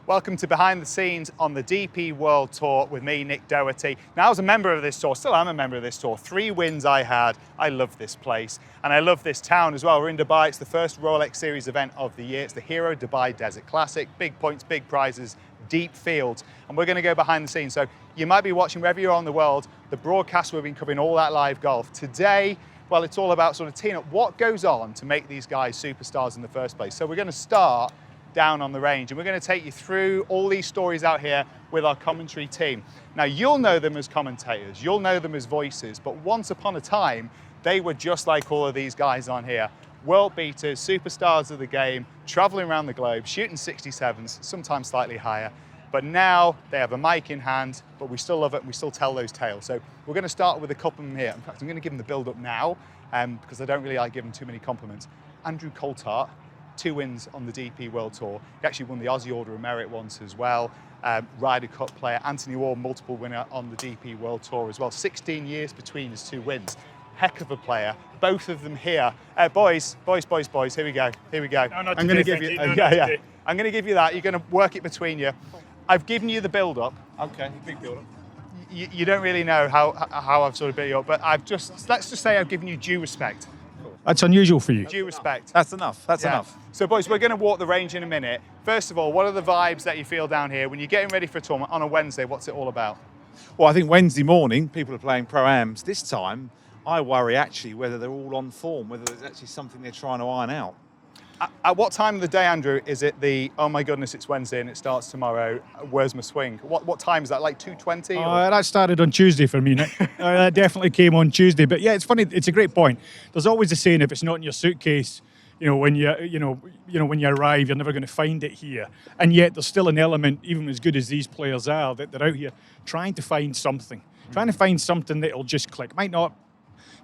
Welcome to Behind the Scenes on the DP World Tour with me, Nick Dougherty. Now, as a member of this tour, still am a member of this tour, 3 wins I had. I love this place and I love this town as well. We're in Dubai. It's the first Rolex Series event of the year. It's the Hero Dubai Desert Classic. Big points, big prizes, deep fields. And we're going to go behind the scenes. So you might be watching wherever you're on the world, the broadcast, we've been covering all that live golf. Today, well, it's all about sort of teeing up what goes on to make these guys superstars in the first place. So we're going to start down on the range and we're going to take you through all these stories out here with our commentary team. Now, you'll know them as commentators, you'll know them as voices, but once upon a time, they were just like all of these guys on here. World beaters, superstars of the game, traveling around the globe, shooting 67s, sometimes slightly higher. But now they have a mic in hand, but we still love it and we still tell those tales. So we're going to start with a couple of them here. In fact, I'm going to give them the build up now because I don't really like giving too many compliments. Andrew Coulthard, 2 wins on the DP World Tour. He actually won the Aussie Order of Merit once as well. Ryder Cup player. Anthony Ward, multiple winner on the DP World Tour as well. 16 years between his 2 wins. Heck of a player. Both of them here. Boys. Here we go. No, not I'm going to give you. I'm going to give you that. You're going to work it between you. I've given you the build-up. Okay, big build-up. You don't really know how I've sort of built you up, but let's just say I've given you due respect. That's unusual for you. Due respect. That's enough. That's enough. So, boys, we're going to walk the range in a minute. First of all, what are the vibes that you feel down here when you're getting ready for a tournament on a Wednesday? What's it all about? Well, I think Wednesday morning, people are playing Pro-Ams. This time, I worry actually whether they're all on form, whether there's actually something they're trying to iron out. At what time of the day, Andrew, is it the, oh my goodness, it's Wednesday and it starts tomorrow, where's my swing? What time is that, like 2:20? That started on Tuesday for me, Nick. That definitely came on Tuesday. But yeah, it's funny, it's a great point. There's always a saying, if it's not in your suitcase, when when you arrive, you're never going to find it here. And yet there's still an element, even as good as these players are, that they're out here trying to find something. Trying to find something that'll just click. Might not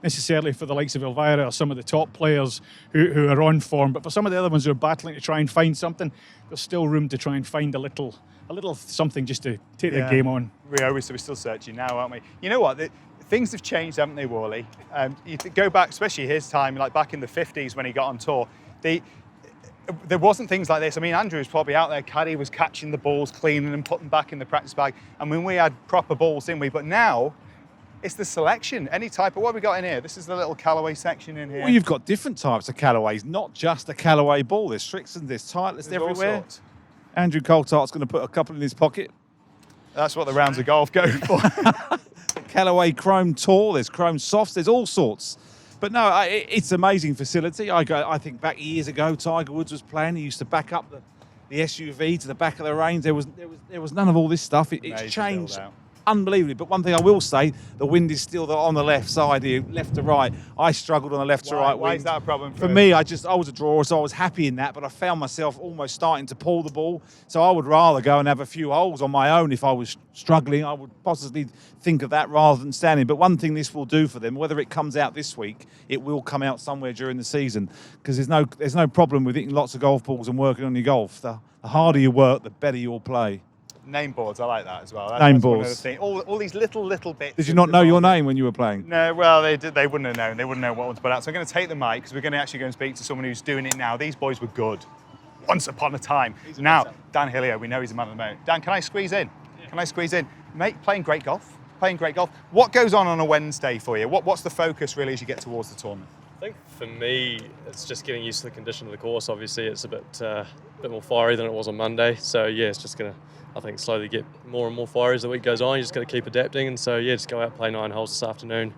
necessarily for the likes of Elvira or some of the top players who are on form, but for some of the other ones who are battling to try and find something, there's still room to try and find a little something just to take the game on. We're still searching now, aren't we? You know what? Things have changed, haven't they, Worley? You go back, especially his time, like back in the 50s when he got on tour, there wasn't things like this. I mean, Andrew was probably out there, caddy was catching the balls, cleaning and putting back in the practice bag. I mean, we had proper balls, didn't we? But now, it's the selection, any type of, what have we got in here? This is the little Callaway section in here. Well, you've got different types of Callaways, not just a Callaway ball. There's Strixons, there's Titleist everywhere. Andrew Coulthard's going to put a couple in his pocket. That's what the rounds of golf go for. Callaway Chrome Tour, there's Chrome Softs, there's all sorts. But no, it's an amazing facility. I think back years ago, Tiger Woods was playing. He used to back up the SUV to the back of the range. There was none of all this stuff. It's changed unbelievably. But one thing I will say, the wind is still on the left side here, left to right. I struggled on the left to right wind. Why is that a problem for me? I was a drawer, so I was happy in that, but I found myself almost starting to pull the ball. So I would rather go and have a few holes on my own. If I was struggling, I would possibly think of that rather than standing. But one thing this will do for them, whether it comes out this week, it will come out somewhere during the season, because there's no problem with hitting lots of golf balls and working on your golf. The harder you work, the better you'll play. Name boards, I like that as well. Name boards. All these little bits. Did you not know your name when you were playing? No, well, they did. They wouldn't have known. They wouldn't know what one to put out. So I'm going to take the mic because we're going to actually go and speak to someone who's doing it now. These boys were good once upon a time. Now, Dan Hillier, we know he's a man of the moment. Dan, can I squeeze in? Yeah. Can I squeeze in? Mate, playing great golf. What goes on a Wednesday for you? What's the focus really as you get towards the tournament? I think for me, it's just getting used to the condition of the course. Obviously, it's a bit more fiery than it was on Monday. So yeah, it's just going to, I think, slowly get more and more fiery as the week goes on. You just got to keep adapting. And so yeah, just go out, play 9 holes this afternoon,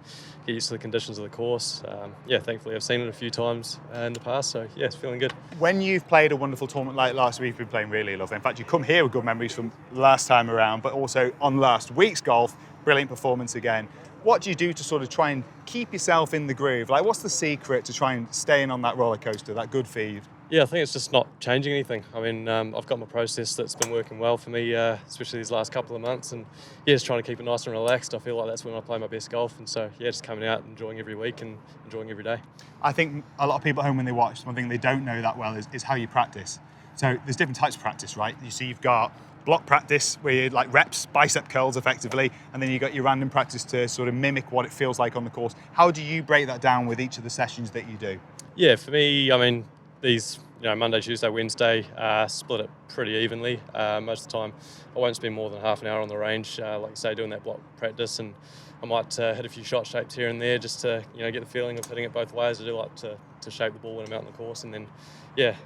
get used to the conditions of the course. Thankfully I've seen it a few times in the past. So yeah, it's feeling good. When you've played a wonderful tournament like last week, you've been playing really lovely. In fact, you come here with good memories from last time around, but also on last week's golf, brilliant performance again. What do you do to sort of try and keep yourself in the groove? Like, what's the secret to try and staying on that roller coaster, that good feed? Yeah, I think it's just not changing anything. I mean, I've got my process that's been working well for me, especially these last couple of months. And yeah, just trying to keep it nice and relaxed. I feel like that's when I play my best golf. And so yeah, just coming out, enjoying every week and enjoying every day. I think a lot of people at home when they watch, one thing they don't know that well is how you practice. So there's different types of practice, right? You see, you've got block practice where you like reps, bicep curls effectively, and then you got your random practice to sort of mimic what it feels like on the course. How do you break that down with each of the sessions that you do? Yeah, for me, I mean, these Monday, Tuesday, Wednesday, split it pretty evenly. Most of the time, I won't spend more than half an hour on the range, like you say, doing that block practice, and I might hit a few shot shapes here and there just to get the feeling of hitting it both ways. I do like to shape the ball when I'm out on the course, and then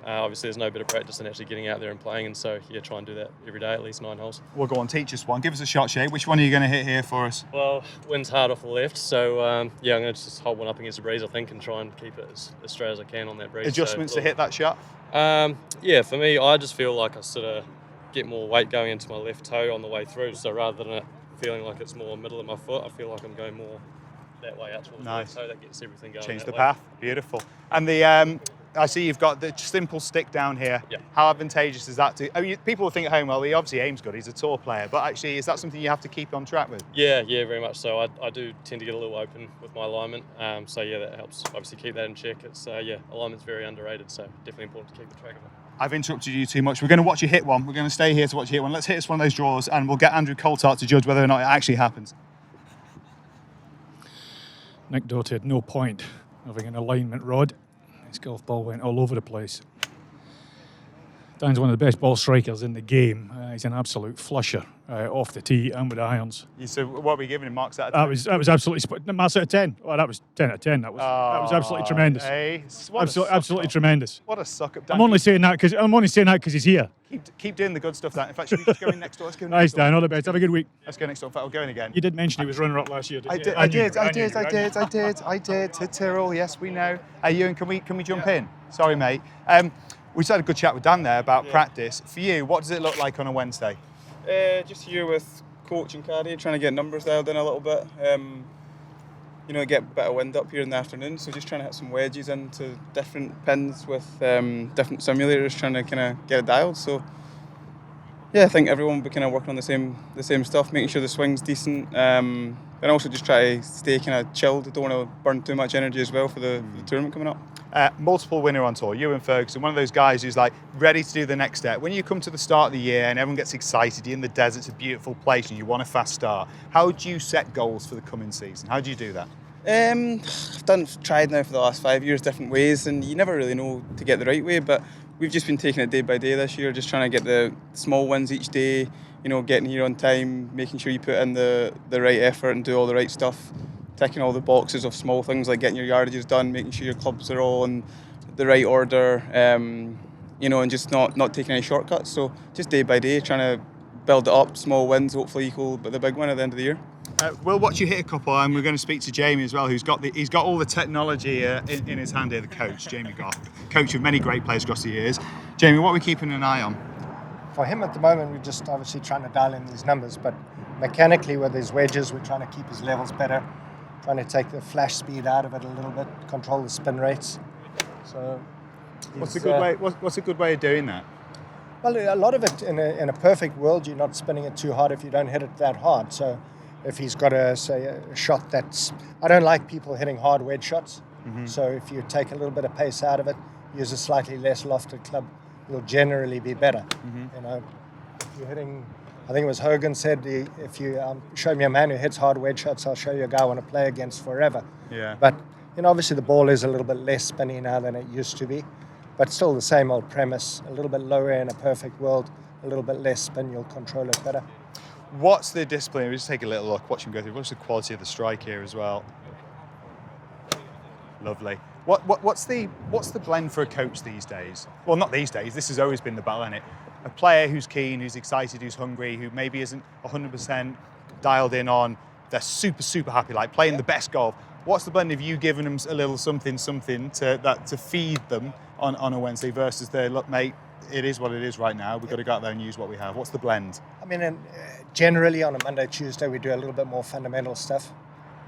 obviously there's no better practice than actually getting out there and playing, and so try and do that every day, at least 9 holes. Well, go on, teach us one. Give us a shot shape. Which one are you going to hit here for us? Well, wind's hard off the left, so I'm going to just hold one up against the breeze, I think, and try and keep it as straight as I can on that breeze. Adjustments to hit that shot? For me, I just feel like I sort of get more weight going into my left toe on the way through, so rather than it feeling like it's more middle of my foot, I feel like I'm going more that way out towards the left toe. That gets everything going. Change the path. Beautiful. And the I see you've got the simple stick down here. Yeah. How advantageous is that to? People will think at home, well, he obviously aims good. He's a tour player, but actually, is that something you have to keep on track with? Yeah, very much so. I do tend to get a little open with my alignment, that helps obviously keep that in check. It's alignment's very underrated, so definitely important to keep the track of it. I've interrupted you too much. We're going to watch you hit one. We're going to stay here to watch you hit one. Let's hit us one of those draws, and we'll get Andrew Coulthard to judge whether or not it actually happens. Nick Dougherty had no point having an alignment rod. His golf ball went all over the place. Dan's one of the best ball strikers in the game. He's an absolute flusher off the tee and with irons. So what are we giving him? Marks out of 10? That was absolutely marks out of 10. Well, that was 10 out of 10. That was absolutely tremendous. Hey, Absolutely tremendous. What a suck up. I'm only saying that because he's here. Keep doing the good stuff, Dan. In fact, should we just go in next door? Let's go Nice, Dan. All the best. Have a good week. Let's go next door. In fact, we'll go in again. You did mention he was runner-up last year, didn't you? I did. To Tyrrell, yes, we know. Ewan, can we jump in? Sorry, mate. We just had a good chat with Dan there about practice. For you, what does it look like on a Wednesday? Just here with coach and caddy, trying to get numbers dialed in a little bit. Get a bit of wind up here in the afternoon, so just trying to hit some wedges into different pins with different simulators, trying to kind of get it dialed. So I think everyone will be kind of working on the same stuff, making sure the swing's decent, and also just try to stay kind of chilled. Don't want to burn too much energy as well for the tournament coming up. Multiple winner on tour, Ewan Ferguson, one of those guys who's like ready to do the next step. When you come to the start of the year and everyone gets excited, you're in the desert, it's a beautiful place and you want a fast start. How do you set goals for the coming season? How do you do that? I've tried now for the last 5 years different ways, and you never really know to get the right way, but we've just been taking it day by day this year, just trying to get the small wins each day, getting here on time, making sure you put in the right effort and do all the right stuff, ticking all the boxes of small things like getting your yardages done, making sure your clubs are all in the right order, and just not taking any shortcuts. So just day by day, trying to build it up, small wins, hopefully equal but the big one at the end of the year. We'll watch you hit a couple, and we're going to speak to Jamie as well, he's got all the technology in his hand here, the coach, Jamie Goff, coach of many great players across the years. Jamie, what are we keeping an eye on? For him at the moment, we're just obviously trying to dial in these numbers, but mechanically with his wedges, we're trying to keep his levels better, trying to take the flash speed out of it a little bit, control the spin rates. So, what's a good way of doing that? Well, a lot of it in a perfect world, you're not spinning it too hard if you don't hit it that hard. So, if he's got a shot that's, I don't like people hitting hard wedge shots. Mm-hmm. So if you take a little bit of pace out of it, use a slightly less lofted club, you'll generally be better. Mm-hmm. If you're hitting, I think it was Hogan said, if you show me a man who hits hard wedge shots, I'll show you a guy I want to play against forever. Yeah. But obviously the ball is a little bit less spinny now than it used to be, but still the same old premise, a little bit lower in a perfect world, a little bit less spin, you'll control it better. What's the discipline? We'll just take a little look, watch him go through. What's the quality of the strike here as well? Lovely. What's the blend for a coach these days? Well, not these days. This has always been the battle, isn't it? A player who's keen, who's excited, who's hungry, who maybe isn't 100% dialed in on. They're super happy, like playing the best golf. What's the blend of you giving them a little something to feed them on a Wednesday versus the look, mate, it is what it is right now. We've got to go out there and use what we have. What's the blend? I mean, generally on a Monday, Tuesday, we do a little bit more fundamental stuff.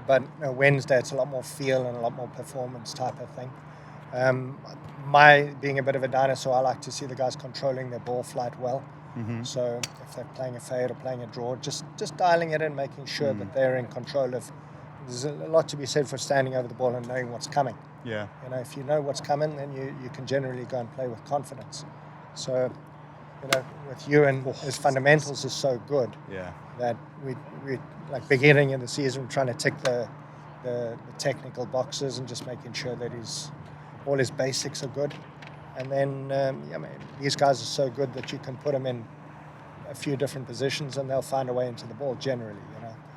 But Wednesday, it's a lot more feel and a lot more performance type of thing. My being a bit of a dinosaur, I like to see the guys controlling their ball flight well. Mm-hmm. So if they're playing a fade or playing a draw, just dialing it in, making sure that they're in control of. There's a lot to be said for standing over the ball and knowing what's coming. Yeah. If you know what's coming, then you can generally go and play with confidence. So, with Ewan, his fundamentals is so good that we like beginning in the season trying to tick the technical boxes and just making sure that all his basics are good. And then, these guys are so good that you can put them in a few different positions and they'll find a way into the ball generally,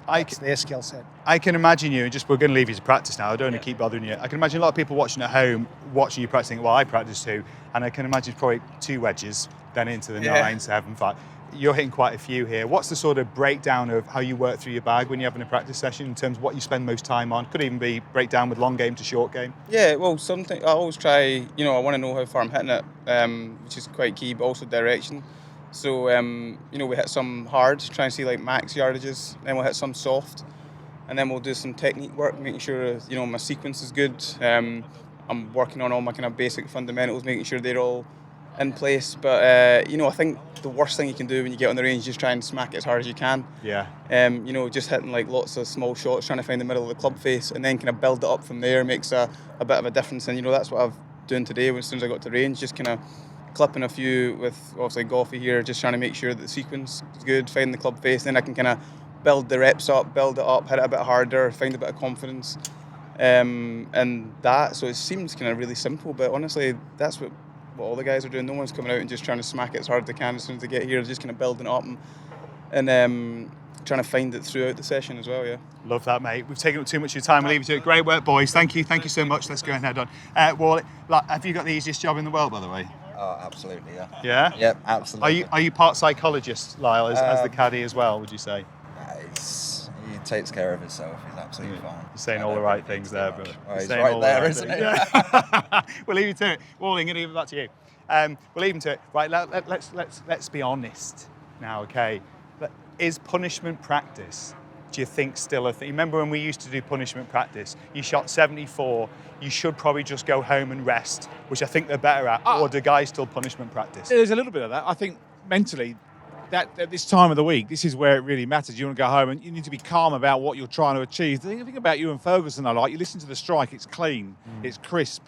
That's their skill set. I can imagine you, we're going to leave you to practice now. I don't want to keep bothering you. I can imagine a lot of people watching at home, watching you practicing. Well, I practice too. And I can imagine probably 2 wedges, then into the 9, 7, 5. You're hitting quite a few here. What's the sort of breakdown of how you work through your bag when you're having a practice session in terms of what you spend most time on? Could even be breakdown with long game to short game. Yeah, well, something I always try, I want to know how far I'm hitting it, which is quite key, but also direction. So, we hit some hard, try and see like max yardages, then we'll hit some soft, and then we'll do some technique work, making sure, my sequence is good. I'm working on all my kind of basic fundamentals, making sure they're all in place. But, I think the worst thing you can do when you get on the range is just try and smack it as hard as you can. Yeah. Just hitting like lots of small shots, trying to find the middle of the club face, and then kind of build it up from there makes a bit of a difference. And, that's what I've done today as soon as I got to range, just kind of clipping a few with obviously Golfy here, just trying to make sure that the sequence is good, find the club face, then I can kind of build the reps up, build it up, hit it a bit harder, find a bit of confidence, and that. So it seems kind of really simple, but honestly, that's what all the guys are doing. No one's coming out and just trying to smack it as hard as they can as soon as they get here. They're just kind of building it up and trying to find it throughout the session as well. Yeah. Love that, mate. We've taken up too much of your time. We'll leave you to it. Great work, boys. Thank you so much. Let's go and head on. Wally, have you got the easiest job in the world, by the way? Oh, absolutely, yeah. Yeah? Yep, absolutely. Are you part psychologist, Lyle, as the caddy as well, would you say? He takes care of himself. He's absolutely fine. You're saying all the right things there, brother. Oh, he's right there, isn't he? Yeah. We'll leave you to it. Wally, I'm going to give it back to you. We'll leave him to it. Right, let's be honest now, okay? Is punishment practice, do you think, still a thing? Remember when we used to do punishment practice? You shot 74, you should probably just go home and rest, which I think they're better at, or do guys still punishment practice? There's a little bit of that. I think mentally, that at this time of the week, this is where it really matters. You want to go home and you need to be calm about what you're trying to achieve. The thing about you and Ferguson, you listen to the strike, it's clean, it's crisp.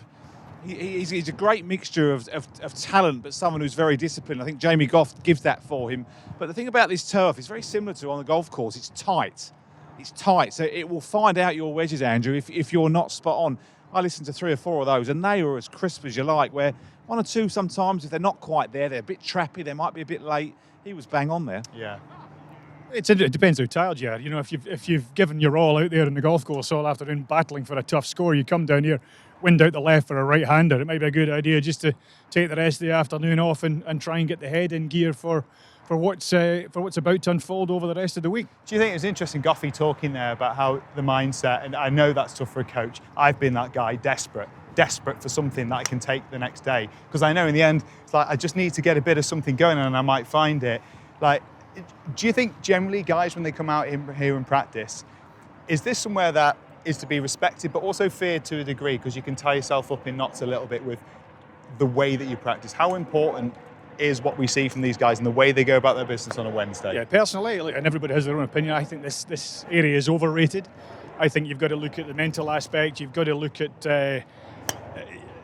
He's a great mixture of talent, but someone who's very disciplined. I think Jamie Goff gives that for him. But the thing about this turf is very similar to on the golf course. It's tight. It's tight, so it will find out your wedges, Andrew, if you're not spot on. I listened to 3 or 4 of those, and they were as crisp as you like, where 1 or 2 sometimes, if they're not quite there, they're a bit trappy, they might be a bit late. He was bang on there. Yeah. It depends how tired you are. If you've given your all out there in the golf course all afternoon battling for a tough score, you come down here, wind out the left for a right-hander. It might be a good idea just to take the rest of the afternoon off and try and get the head in gear for what's about to unfold over the rest of the week. Do you think it was interesting, Goffey talking there about how the mindset, and I know that's tough for a coach. I've been that guy, desperate for something that I can take the next day, because I know in the end, it's like I just need to get a bit of something going and I might find it. Like, do you think generally guys, when they come out here and practice, is this somewhere that is to be respected but also feared to a degree, because you can tie yourself up in knots a little bit with the way that you practice? How important is what we see from these guys and the way they go about their business on a Wednesday? Yeah, personally, and everybody has their own opinion, I think this area is overrated. I think you've got to look at the mental aspect. You've got to look at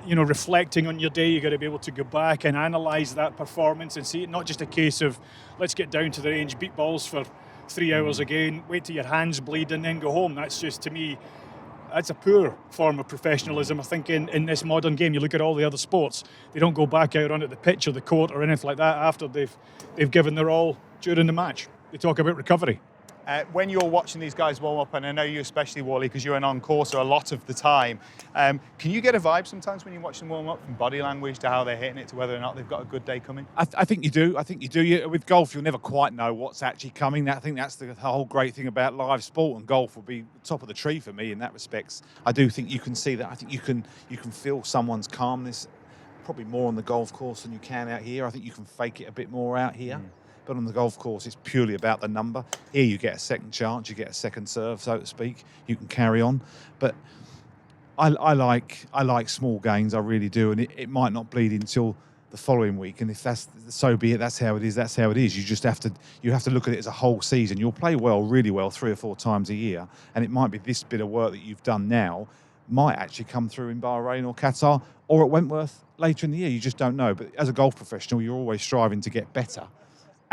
reflecting on your day. You've got to be able to go back and analyse that performance and see it not just a case of let's get down to the range, beat balls for 3 hours again, wait till your hands bleed and then go home. That's just, to me, that's a poor form of professionalism. I think in this modern game, you look at all the other sports, they don't go back out onto the pitch or the court or anything like that after they've given their all during the match. They talk about recovery. When you're watching these guys warm up, and I know you especially, Wally, because you're an on-courser a lot of the time, can you get a vibe sometimes when you watch them warm up, from body language to how they're hitting it to whether or not they've got a good day coming? I think you do. With golf, you'll never quite know what's actually coming. I think that's the whole great thing about live sport, and golf will be top of the tree for me in that respect. I do think you can see that. I think you can feel someone's calmness probably more on the golf course than you can out here. I think you can fake it a bit more out here. But on the golf course, it's purely about the number. Here you get a second chance, you get a second serve, so to speak. You can carry on. But I like small gains, I really do, and it might not bleed until the following week. And if that's so be it, that's how it is. You just have to look at it as a whole season. You'll play well, really well, 3 or 4 times a year, and it might be this bit of work that you've done now might actually come through in Bahrain or Qatar or at Wentworth later in the year. You just don't know. But as a golf professional, you're always striving to get better.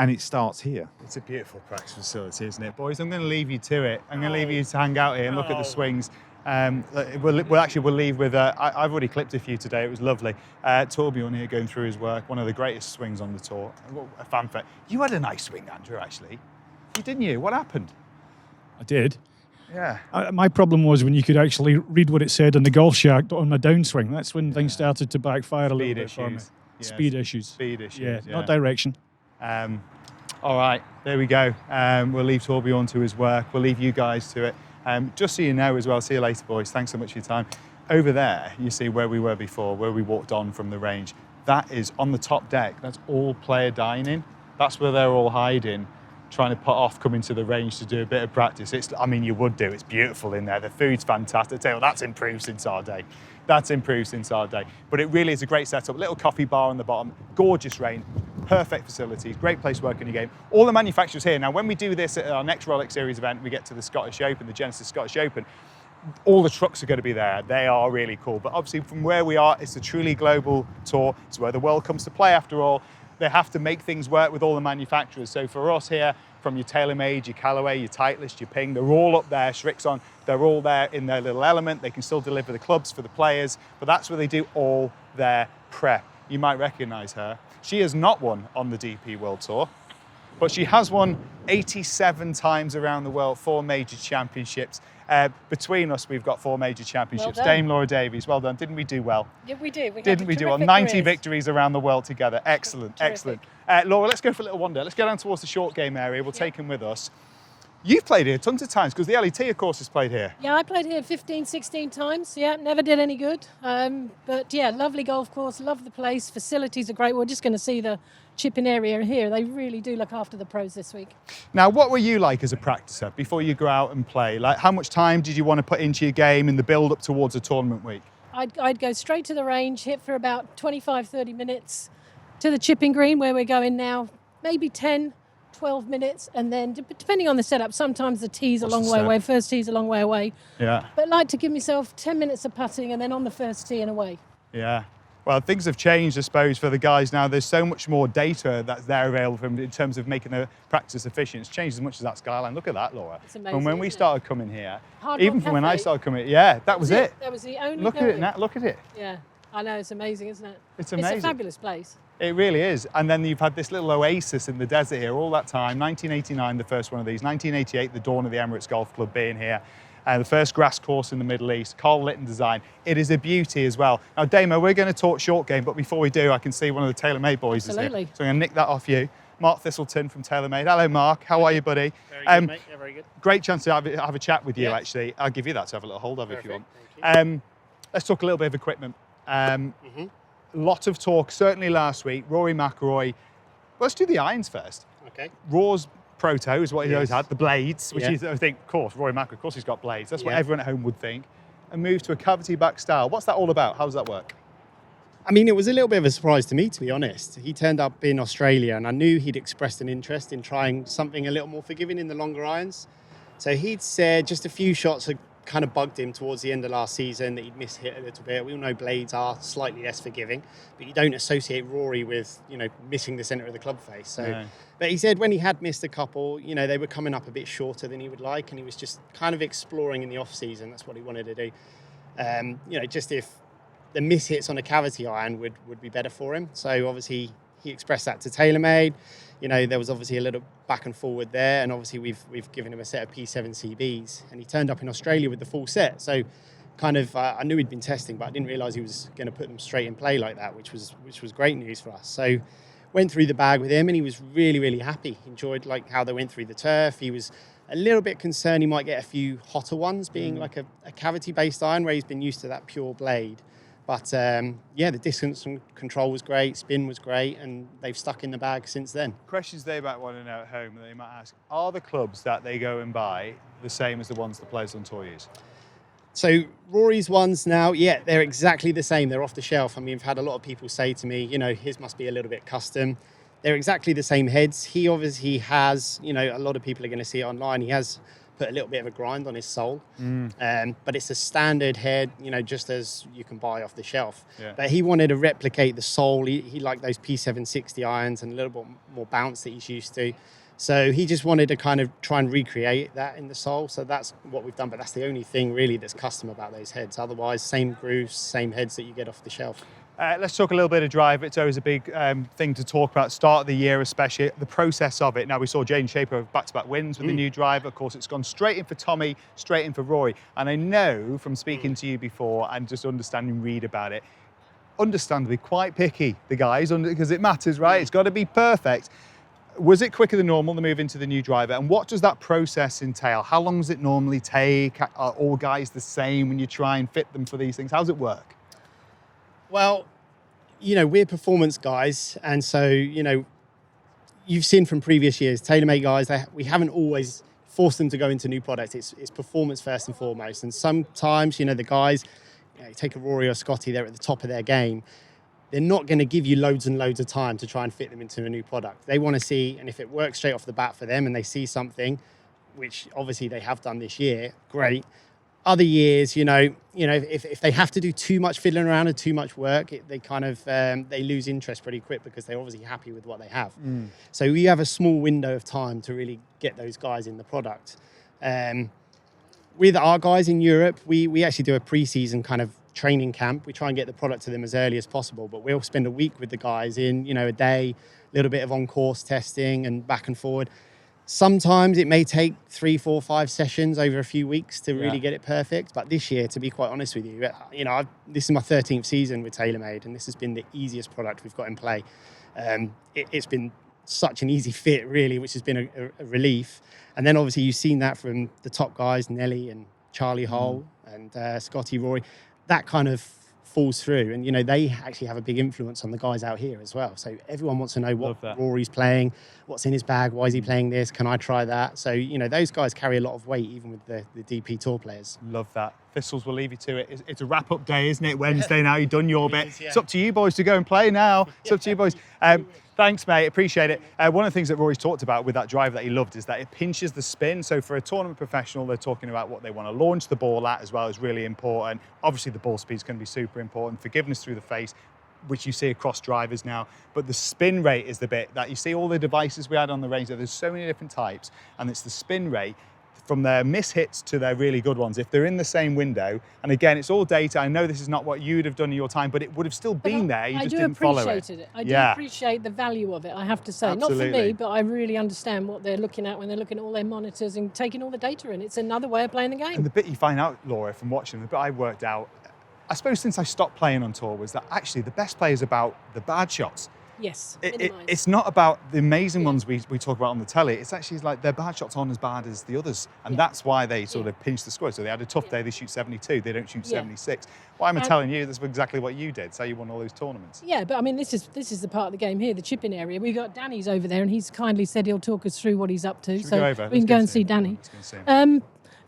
And it starts here. It's a beautiful practice facility, isn't it, boys? I'm going to leave you to it. I'm going to leave you to hang out here and look at the swings. We'll leave with. I've already clipped a few today. It was lovely. Torbjorn here going through his work. One of the greatest swings on the tour. A fanfare. You had a nice swing, Andrew. Actually, didn't you? What happened? I did. Yeah. My problem was when you could actually read what it said on the golf shack on my downswing. That's when things started to backfire a little bit for me. Yes. Speed issues. Speed issues. Yeah, not direction. All right, there we go. We'll leave Torbjorn to his work. We'll leave you guys to it. Just so you know as well, see you later, boys. Thanks so much for your time. Over there, you see where we were before, where we walked on from the range. That is on the top deck. That's all player dining. That's where they're all hiding, trying to put off coming to the range to do a bit of practice. You would do. It's beautiful in there. The food's fantastic. That's improved since our day. But it really is a great setup. Little coffee bar on the bottom, gorgeous range, perfect facilities, great place to work on your game. All the manufacturers here. Now, when we do this at our next Rolex Series event, we get to the Scottish Open, the Genesis Scottish Open, all the trucks are going to be there. They are really cool. But obviously from where we are, it's a truly global tour. It's where the world comes to play after all. They have to make things work with all the manufacturers. So for us here, from your TaylorMade, your Callaway, your Titleist, your Ping, they're all up there. Srixon, they're all there in their little element. They can still deliver the clubs for the players, but that's where they do all their prep. You might recognize her. She has not won on the DP World Tour, but she has won 87 times around the world, 4 major championships. Between us, we've got 4 major championships. Well done. Dame Laura Davies, well done. Didn't we do well? Yeah, we did. Didn't we do well? 90 victories around the world together. Excellent, excellent. Laura, let's go for a little wander. Let's go down towards the short game area. We'll take him with us. You've played here tons of times because the LET, of course, has played here. Yeah, I played here 15, 16 times. Yeah, never did any good. But yeah, lovely golf course. Love the place. Facilities are great. We're just going to see the chipping area here. They really do look after the pros this week. Now, what were you like as a practicer before you go out and play? Like, how much time did you want to put into your game in the build-up towards a tournament week? I'd go straight to the range, hit for about 25, 30 minutes to the chipping green where we're going now, maybe 10, 12 minutes, and then depending on the setup, sometimes the tee's a long way away, first tee's a long way away. Yeah. But I'd like to give myself 10 minutes of putting and then on the first tee and away. Yeah. Well, things have changed, I suppose, for the guys now. There's so much more data that's there available for them in terms of making the practice efficient. It's changed as much as that skyline. Look at that, Laura. It's amazing, From when we started coming here, Hard even Rock from when I Cafe. started coming, yeah, that was it. That was the only Look at it now. Look at it. Yeah, I know, it's amazing, isn't it? It's amazing. It's a fabulous place. It really is. And then you've had this little oasis in the desert here all that time. 1989, the first one of these. 1988, the dawn of the Emirates Golf Club being here. The first grass course in the Middle East, Carl Litton design. It is a beauty as well. Now, Damo, we're going to talk short game, but before we do, I can see one of the TaylorMade boys Absolutely. is here. So I'm going to nick that off you. Mark Thistleton from TaylorMade. Hello, Mark. How are you, buddy? Very good, mate. Yeah, very good. Great chance to have a chat with you, Yeah. actually. I'll give you that to have a little hold of if you want. Thank you. Let's talk a little bit of equipment. Lot of talk, certainly last week. Rory McIlroy. Let's do the irons first. Okay. Raw's Proto is what he always Yes. had, the blades, which Yeah. is, I think, of course, Rory McIlroy, of course he's got blades. That's what Yeah. everyone at home would think. And move to a cavity back style. What's that all about? How does that work? I mean, it was a little bit of a surprise to me, to be honest. He turned up in Australia, and I knew he'd expressed an interest in trying something a little more forgiving in the longer irons. So he'd said just a few shots had kind of bugged him towards the end of last season, that he'd mishit a little bit. We all know blades are slightly less forgiving, but you don't associate Rory with, missing the centre of the club face. So, No. But he said when he had missed a couple, they were coming up a bit shorter than he would like, and he was just kind of exploring in the off season. That's what he wanted to do. Just if the mishits on a cavity iron would be better for him. So obviously he expressed that to TaylorMade. There was obviously a little back and forward there, and obviously we've given him a set of P7 CBs, and he turned up in Australia with the full set. So kind of I knew he'd been testing, but I didn't realise he was going to put them straight in play like that, which was great news for us. So went through the bag with him, and he was really, really happy. He enjoyed how they went through the turf. He was a little bit concerned he might get a few hotter ones, being like a cavity-based iron where he's been used to that pure blade. But the distance and control was great, spin was great, and they've stuck in the bag since then. Questions they might want to know at home that they might ask, are the clubs that they go and buy the same as the ones the players on tour use? So Rory's ones now, yeah, they're exactly the same. They're off the shelf. I mean, I've had a lot of people say to me, his must be a little bit custom. They're exactly the same heads. He obviously has, a lot of people are going to see it online. He has put a little bit of a grind on his sole. But it's a standard head, just as you can buy off the shelf. Yeah. But he wanted to replicate the sole. He liked those P760 irons and a little bit more bounce that he's used to. So he just wanted to kind of try and recreate that in the sole. So that's what we've done. But that's the only thing really that's custom about those heads. Otherwise, same grooves, same heads that you get off the shelf. Let's talk a little bit of drive. It's always a big thing to talk about, start of the year especially, the process of it. Now, we saw Jane Shaper have back-to-back wins with the new drive. Of course, it's gone straight in for Tommy, straight in for Rory. And I know from speaking to you before and just understanding, read about it, understandably quite picky, the guys, because it matters, right? It's got to be perfect. Was it quicker than normal, the move into the new driver? And what does that process entail? How long does it normally take? Are all guys the same when you try and fit them for these things? How does it work? Well, we're performance guys. And so, you've seen from previous years, TaylorMade guys, we haven't always forced them to go into new products. It's performance first and foremost. And sometimes, the guys, take a Rory or Scotty, they're at the top of their game. They're not going to give you loads and loads of time to try and fit them into a new product. They want to see, and if it works straight off the bat for them and they see something, which obviously they have done this year, great. Other years, if they have to do too much fiddling around and too much work, they kind of they lose interest pretty quick because they're obviously happy with what they have. So we have a small window of time to really get those guys in the product. With our guys in Europe, we actually do a pre-season kind of training camp. We try and get the product to them as early as possible, but we'll spend a week with the guys in, a day, a little bit of on-course testing and back and forward. Sometimes it may take 3, 4, 5 sessions over a few weeks to really get it perfect. But this year, to be quite honest with you, this is my 13th season with TaylorMade, and this has been the easiest product we've got in play. It's been such an easy fit, really, which has been a relief. And then obviously you've seen that from the top guys, Nelly and Charlie Hull and Scotty, Rory. That kind of falls through, and they actually have a big influence on the guys out here as well. So everyone wants to know what Rory's playing, what's in his bag, why is he playing this, can I try that? So those guys carry a lot of weight even with the DP Tour players. Love that. Thistles, will leave you to it. It's a wrap-up day, isn't it? Wednesday now, you've done your bit. It's up to you boys to go and play now. It's up to you boys. Thanks, mate. Appreciate it. One of the things that Rory's talked about with that drive that he loved is that it pinches the spin. So for a tournament professional, they're talking about what they want to launch the ball at as well is really important. Obviously, the ball speed is going to be super important. Forgiveness through the face, which you see across drivers now. But the spin rate is the bit that you see all the devices we had on the range. There's so many different types, and it's the spin rate from their mishits to their really good ones, if they're in the same window. And again, it's all data. I know this is not what you'd have done in your time, but it would have still been there. You just didn't follow it. I do appreciate the value of it, I have to say. Absolutely. Not for me, but I really understand what they're looking at when they're looking at all their monitors and taking all the data in. It's another way of playing the game. And the bit you find out, Laura, from watching, the bit I worked out, I suppose since I stopped playing on tour, was that actually the best play is about the bad shots. Yes, it's not about the amazing ones we talk about on the telly. It's actually like their bad shots aren't as bad as the others. And that's why they sort of pinch the score. So they had a tough day, they shoot 72, they don't shoot 76. Why am I telling you? That's exactly what you did. It's how you won all those tournaments. Yeah, but I mean, this is the part of the game here, the chipping area. We've got Danny's over there, and he's kindly said he'll talk us through what he's up to. So we can go and see Danny.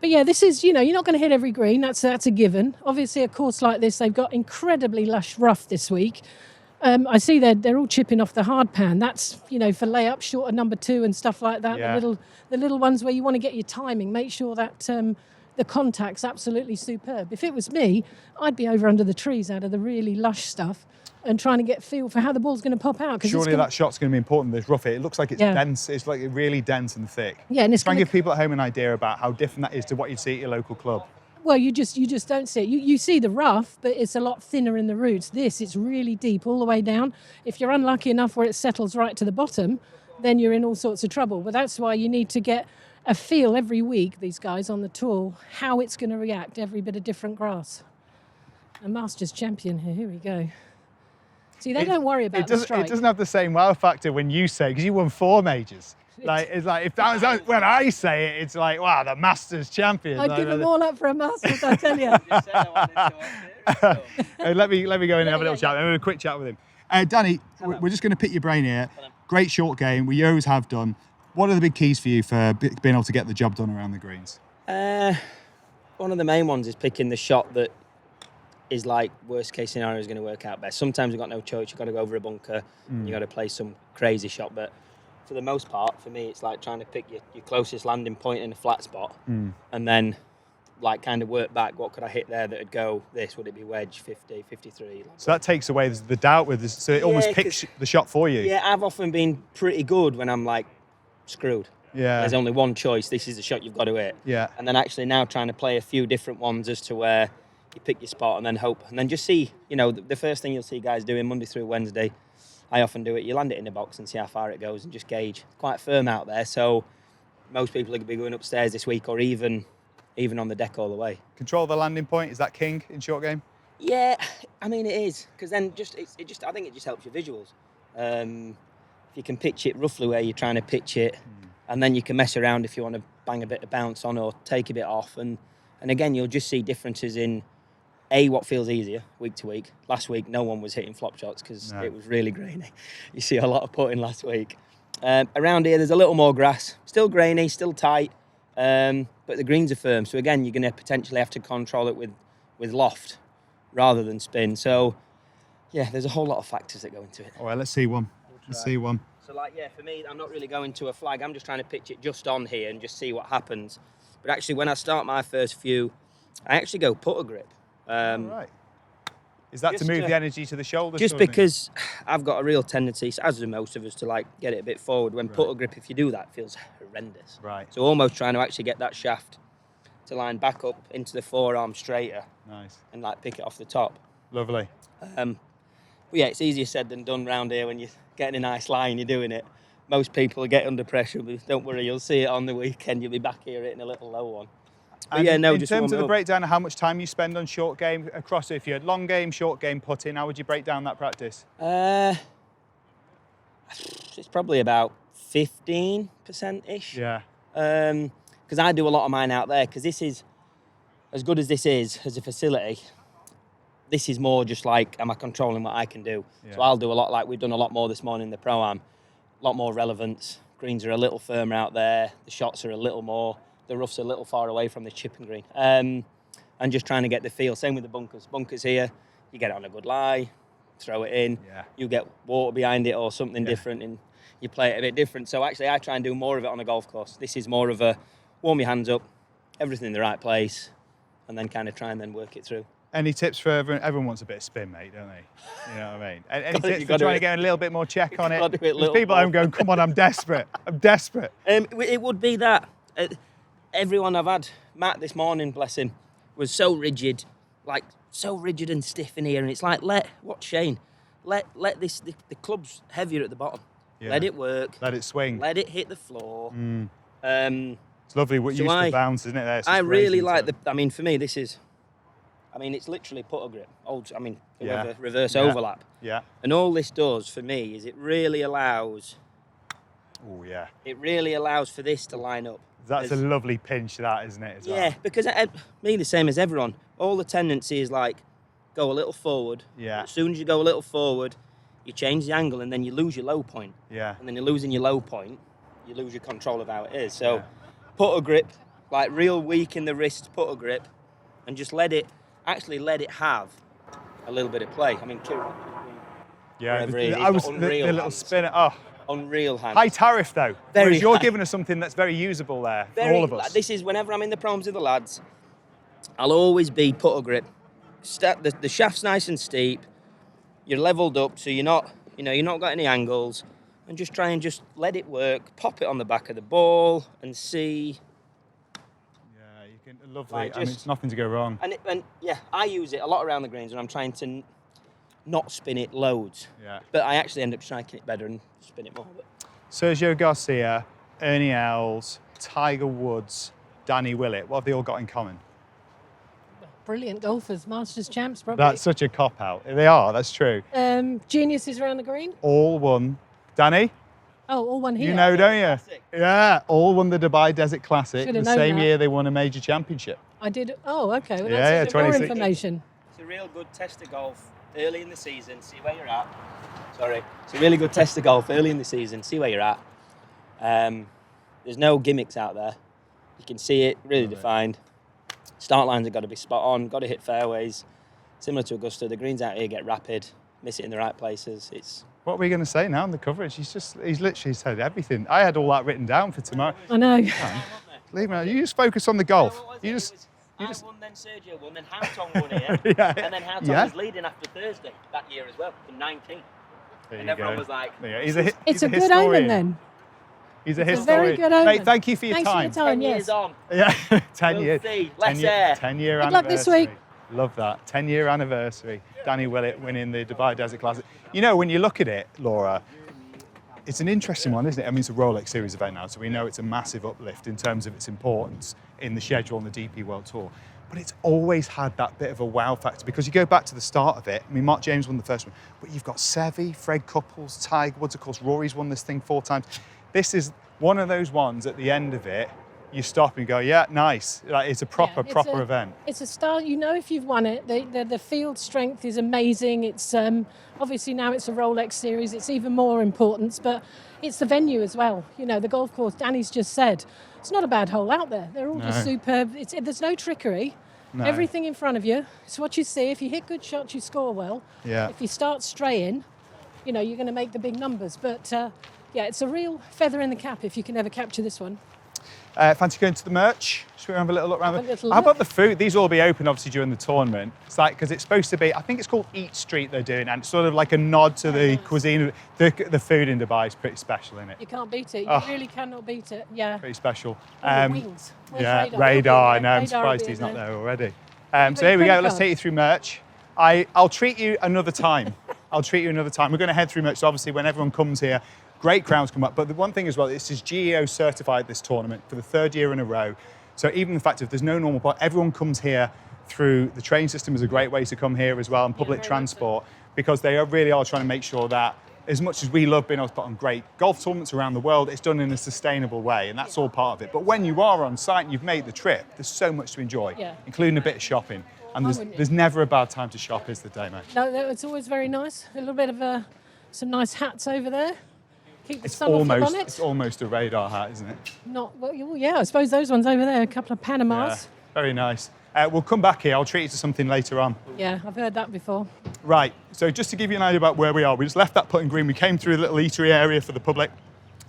But yeah, this is, you're not going to hit every green. That's a given. Obviously, a course like this, they've got incredibly lush rough this week. I see they're all chipping off the hard pan. That's, for layup short of number 2 and stuff like that. Yeah. The little ones where you want to get your timing. Make sure that the contact's absolutely superb. If it was me, I'd be over under the trees out of the really lush stuff and trying to get a feel for how the ball's going to pop out. Surely that shot's going to be important, this rough. It looks like it's dense. It's like really dense and thick. Yeah, and it's try and give people at home an idea about how different that is to what you'd see at your local club. Well, you just don't see it. You see the rough, but it's a lot thinner in the roots. It's really deep all the way down. If you're unlucky enough where it settles right to the bottom, then you're in all sorts of trouble. But that's why you need to get a feel every week, these guys on the tour, how it's going to react, every bit of different grass. A Masters champion here we go. See, they don't worry about the strike. It doesn't have the same wow factor when you say, because you won 4 majors. It's like if that was when I say it, it's like, wow, the Masters champion. I'd give them all up for a Masters, I tell you. Let me go in and have a little chat. Have a quick chat with him. Danny, we're just going to pick your brain here. Great short game. We always have done. What are the big keys for you for being able to get the job done around the greens? One of the main ones is picking the shot that is like worst case scenario is going to work out best. Sometimes you've got no choice. You've got to go over a bunker. And you've got to play some crazy shot, but for the most part, for me, it's like trying to pick your closest landing point in a flat spot, and then like kind of work back. What could I hit there that would go this? Would it be wedge 50, 53? So that takes away the doubt with this. So it almost picks the shot for you. Yeah, I've often been pretty good when I'm like screwed. Yeah. There's only one choice. This is the shot you've got to hit. Yeah. And then actually now trying to play a few different ones as to where you pick your spot and then hope. And then just see, the first thing you'll see guys doing Monday through Wednesday, I often do it, you land it in the box and see how far it goes and just gauge. Quite firm out there. So most people are going to be going upstairs this week or even on the deck all the way. Control the landing point, is that king in short game? Yeah, I mean it is. Because then I think it just helps your visuals. If you can pitch it roughly where you're trying to pitch it, and then you can mess around if you want to bang a bit of bounce on or take a bit off. And again, you'll just see differences in what feels easier week to week. Last week, no one was hitting flop shots because it was really grainy. You see a lot of putting last week. Around here, there's a little more grass. Still grainy, still tight, but the greens are firm. So again, you're going to potentially have to control it with loft rather than spin. So yeah, there's a whole lot of factors that go into it. All right, let's see one. Let's see one. So for me, I'm not really going to a flag. I'm just trying to pitch it just on here and just see what happens. But actually, when I start my first few, I actually go putter grip. Right. Is that to move the energy to the shoulders? Just because I've got a real tendency, as do most of us, to like get it a bit forward. When putter grip, if you do that, it feels horrendous. Right. So almost trying to actually get that shaft to line back up into the forearm straighter. Nice. And like pick it off the top. Lovely. But yeah, it's easier said than done round here when you're getting a nice line, you're doing it. Most people get under pressure, but don't worry, you'll see it on the weekend. You'll be back here hitting a little low one. But in just terms of the breakdown of how much time you spend on short game across, if you had long game, short game putting, how would you break down that practice? It's probably about 15%-ish. Yeah. Because I do a lot of mine out there, because this is, as good as this is as a facility, this is more just like, am I controlling what I can do? Yeah. So I'll do a lot, like we've done a lot more this morning in the Pro-Am, a lot more relevance. Greens are a little firmer out there. The shots are a little more, the rough's a little far away from the chipping green. And just trying to get the feel. Same with the bunkers. Bunkers here, you get it on a good lie, throw it in. Yeah. You get water behind it or something different and you play it a bit different. So actually I try and do more of it on a golf course. This is more of a warm your hands up, everything in the right place, and then kind of try and then work it through. Any tips for everyone? Everyone wants a bit of spin, mate, don't they? You know what I mean? Any tips for trying to get a little bit more check on it? There's people at home going, come on, I'm desperate. I'm desperate. It would be that. Everyone I've had, Matt this morning, bless him, was so rigid, like so rigid and stiff in here. And it's like, watch Shane, let this, the club's heavier at the bottom. Yeah. Let it work. Let it swing. Let it hit the floor. It's lovely what you use to bounce, isn't it? There, I really like for me, this is, it's literally putter grip. Reverse overlap. Yeah. And all this does for me is it really allows. Oh yeah. It really allows for this to line up. That's a lovely pinch, that, isn't it? Yeah, because me the same as everyone. All the tendency is like go a little forward. Yeah. As soon as you go a little forward, you change the angle and then you lose your low point. Yeah. And then you're losing your low point, you lose your control of how it is. So putter grip, like real weak in the wrist putter grip, and just let it have a little bit of play. I mean, yeah, the little spinner. Oh, unreal hand. High tariff though. Whereas you're giving us something that's very usable there for all of us. This is whenever I'm in the proms with the lads, I'll always be putter grip. The shaft's nice and steep. You're leveled up, so you're not got any angles, and just try and just let it work. Pop it on the back of the ball and see. Lovely. It's nothing to go wrong. And I use it a lot around the greens when I'm trying to not spin it loads. Yeah. But I actually end up striking it better and spin it more. Sergio Garcia, Ernie Els, Tiger Woods, Danny Willett. What have they all got in common? Brilliant golfers, Masters champs, probably. That's such a cop-out. They are, that's true. Geniuses around the green. All won. Danny? Oh, all won here. You know, don't you? Classic. Yeah, all won the Dubai Desert Classic. Should've the known same that. year they won a major championship. I did. Oh, okay. Well, Yeah, that's more 26. information. It's a real good test of golf early in the season. See where you're at. Sorry. It's a really good test of golf early in the season. See where you're at. There's no gimmicks out there. You can see it really defined. Start lines have got to be spot on. Got to hit fairways. Similar to Augusta, the greens out here get rapid. Miss it in the right places. It's What are we going to say now in the coverage? He's literally said everything. I had all that written down for tomorrow. I know. Leave me. You just focus on the golf. I won, then Sergio won, then Houghton won here, and then Houghton was leading after Thursday that year as well, from 19. And everyone was like, it's a good omen then. He's a historian. Very good omen. Mate, thank you for your Thanks time. for your time, 10 years on. Yeah, 10 We'll years. see. Less air. 10-year Good anniversary. luck this week. Love that. 10-year anniversary. Danny Willett winning the Dubai Desert Classic. You know, when you look at it, Laura, it's an interesting one, isn't it? I mean, it's a Rolex Series event now, so we know it's a massive uplift in terms of its importance in the schedule on the DP World Tour. But it's always had that bit of a wow factor because you go back to the start of it. I mean, Mark James won the first one, but you've got Seve, Fred Couples, Tiger Woods, of course, Rory's won this thing 4 times. This is one of those ones at the end of it, you stop and go, yeah, nice. Like, it's a proper event. It's a style, you know, if you've won it, the field strength is amazing. It's obviously now it's a Rolex Series, it's even more importance, but it's the venue as well. You know, the golf course, Danny's just said, it's not a bad hole out there. They're all just superb. There's no trickery. No. Everything in front of you. It's what you see. If you hit good shots, you score well. Yeah. If you start straying, you know, you're going to make the big numbers. But yeah, it's a real feather in the cap if you can ever capture this one. Fancy going to the merch? Should we have a little look around? How about the food? These will all be open, obviously, during the tournament. It's like, because it's supposed to be, I think it's called Eat Street they're doing, and it's sort of like a nod to the cuisine. The food in Dubai is pretty special, isn't it? You can't beat it. You really cannot beat it. Yeah. Pretty special. Wings. Radar. I know. I'm surprised he's not there already. So here we go. Let's take you through merch. I'll treat you another time. I'll treat you another time. We're going to head through merch. So obviously, when everyone comes here, great crowds come up. But the one thing as well, this is GEO certified, this tournament, for the 3rd year in a row. So even the fact if there's no normal part, everyone comes here through the train system is a great way to come here as well, and public transport, because they really are trying to make sure that as much as we love being able to put on great golf tournaments around the world, it's done in a sustainable way, and that's all part of it. But when you are on site and you've made the trip, there's so much to enjoy, including a bit of shopping. And there's never a bad time to shop, is there, Damo? No, it's always very nice. A little bit of some nice hats over there. Keep the sun off your bonnet. It's almost a radar hat, isn't it? Well, yeah, I suppose those ones over there, a couple of Panamas. Yeah, very nice. We'll come back here. I'll treat you to something later on. Yeah, I've heard that before. Right, so just to give you an idea about where we are, we just left that putting green. We came through a little eatery area for the public.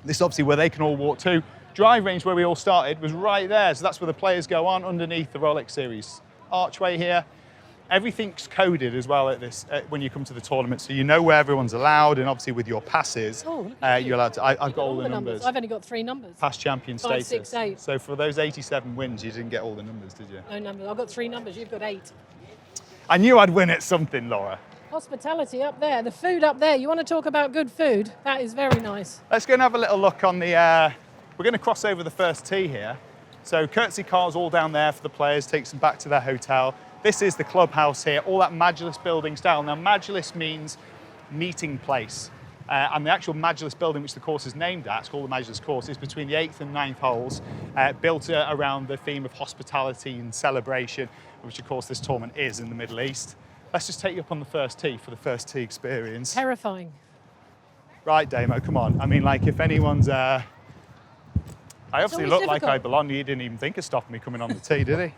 This is obviously where they can all walk to. Drive range where we all started was right there. So that's where the players go on underneath the Rolex Series. Archway here. Everything's coded as well at this when you come to the tournament, so you know where everyone's allowed, and obviously with your passes, you're allowed to. I've got all the numbers. I've only got 3 numbers. Past champion 5, status. 6, 8. So for those 87 wins, you didn't get all the numbers, did you? No numbers. I've got 3 numbers. You've got 8. I knew I'd win at something, Laura. Hospitality up there, the food up there. You want to talk about good food? That is very nice. Let's go and have a little look on the. We're going to cross over the first tee here. So courtesy cars all down there for the players, takes them back to their hotel. This is the clubhouse here, all that Majlis building style. Now, Majlis means meeting place. And the actual Majlis building, which the course is named at, it's called the Majlis course, is between the 8th and 9th holes, built around the theme of hospitality and celebration, which, of course, this tournament is in the Middle East. Let's just take you up on the first tee for the first tee experience. Terrifying. Right, Damo, come on. I mean, like, if anyone's... I obviously look like I belong. He didn't even think of stopping me coming on the tee, did he?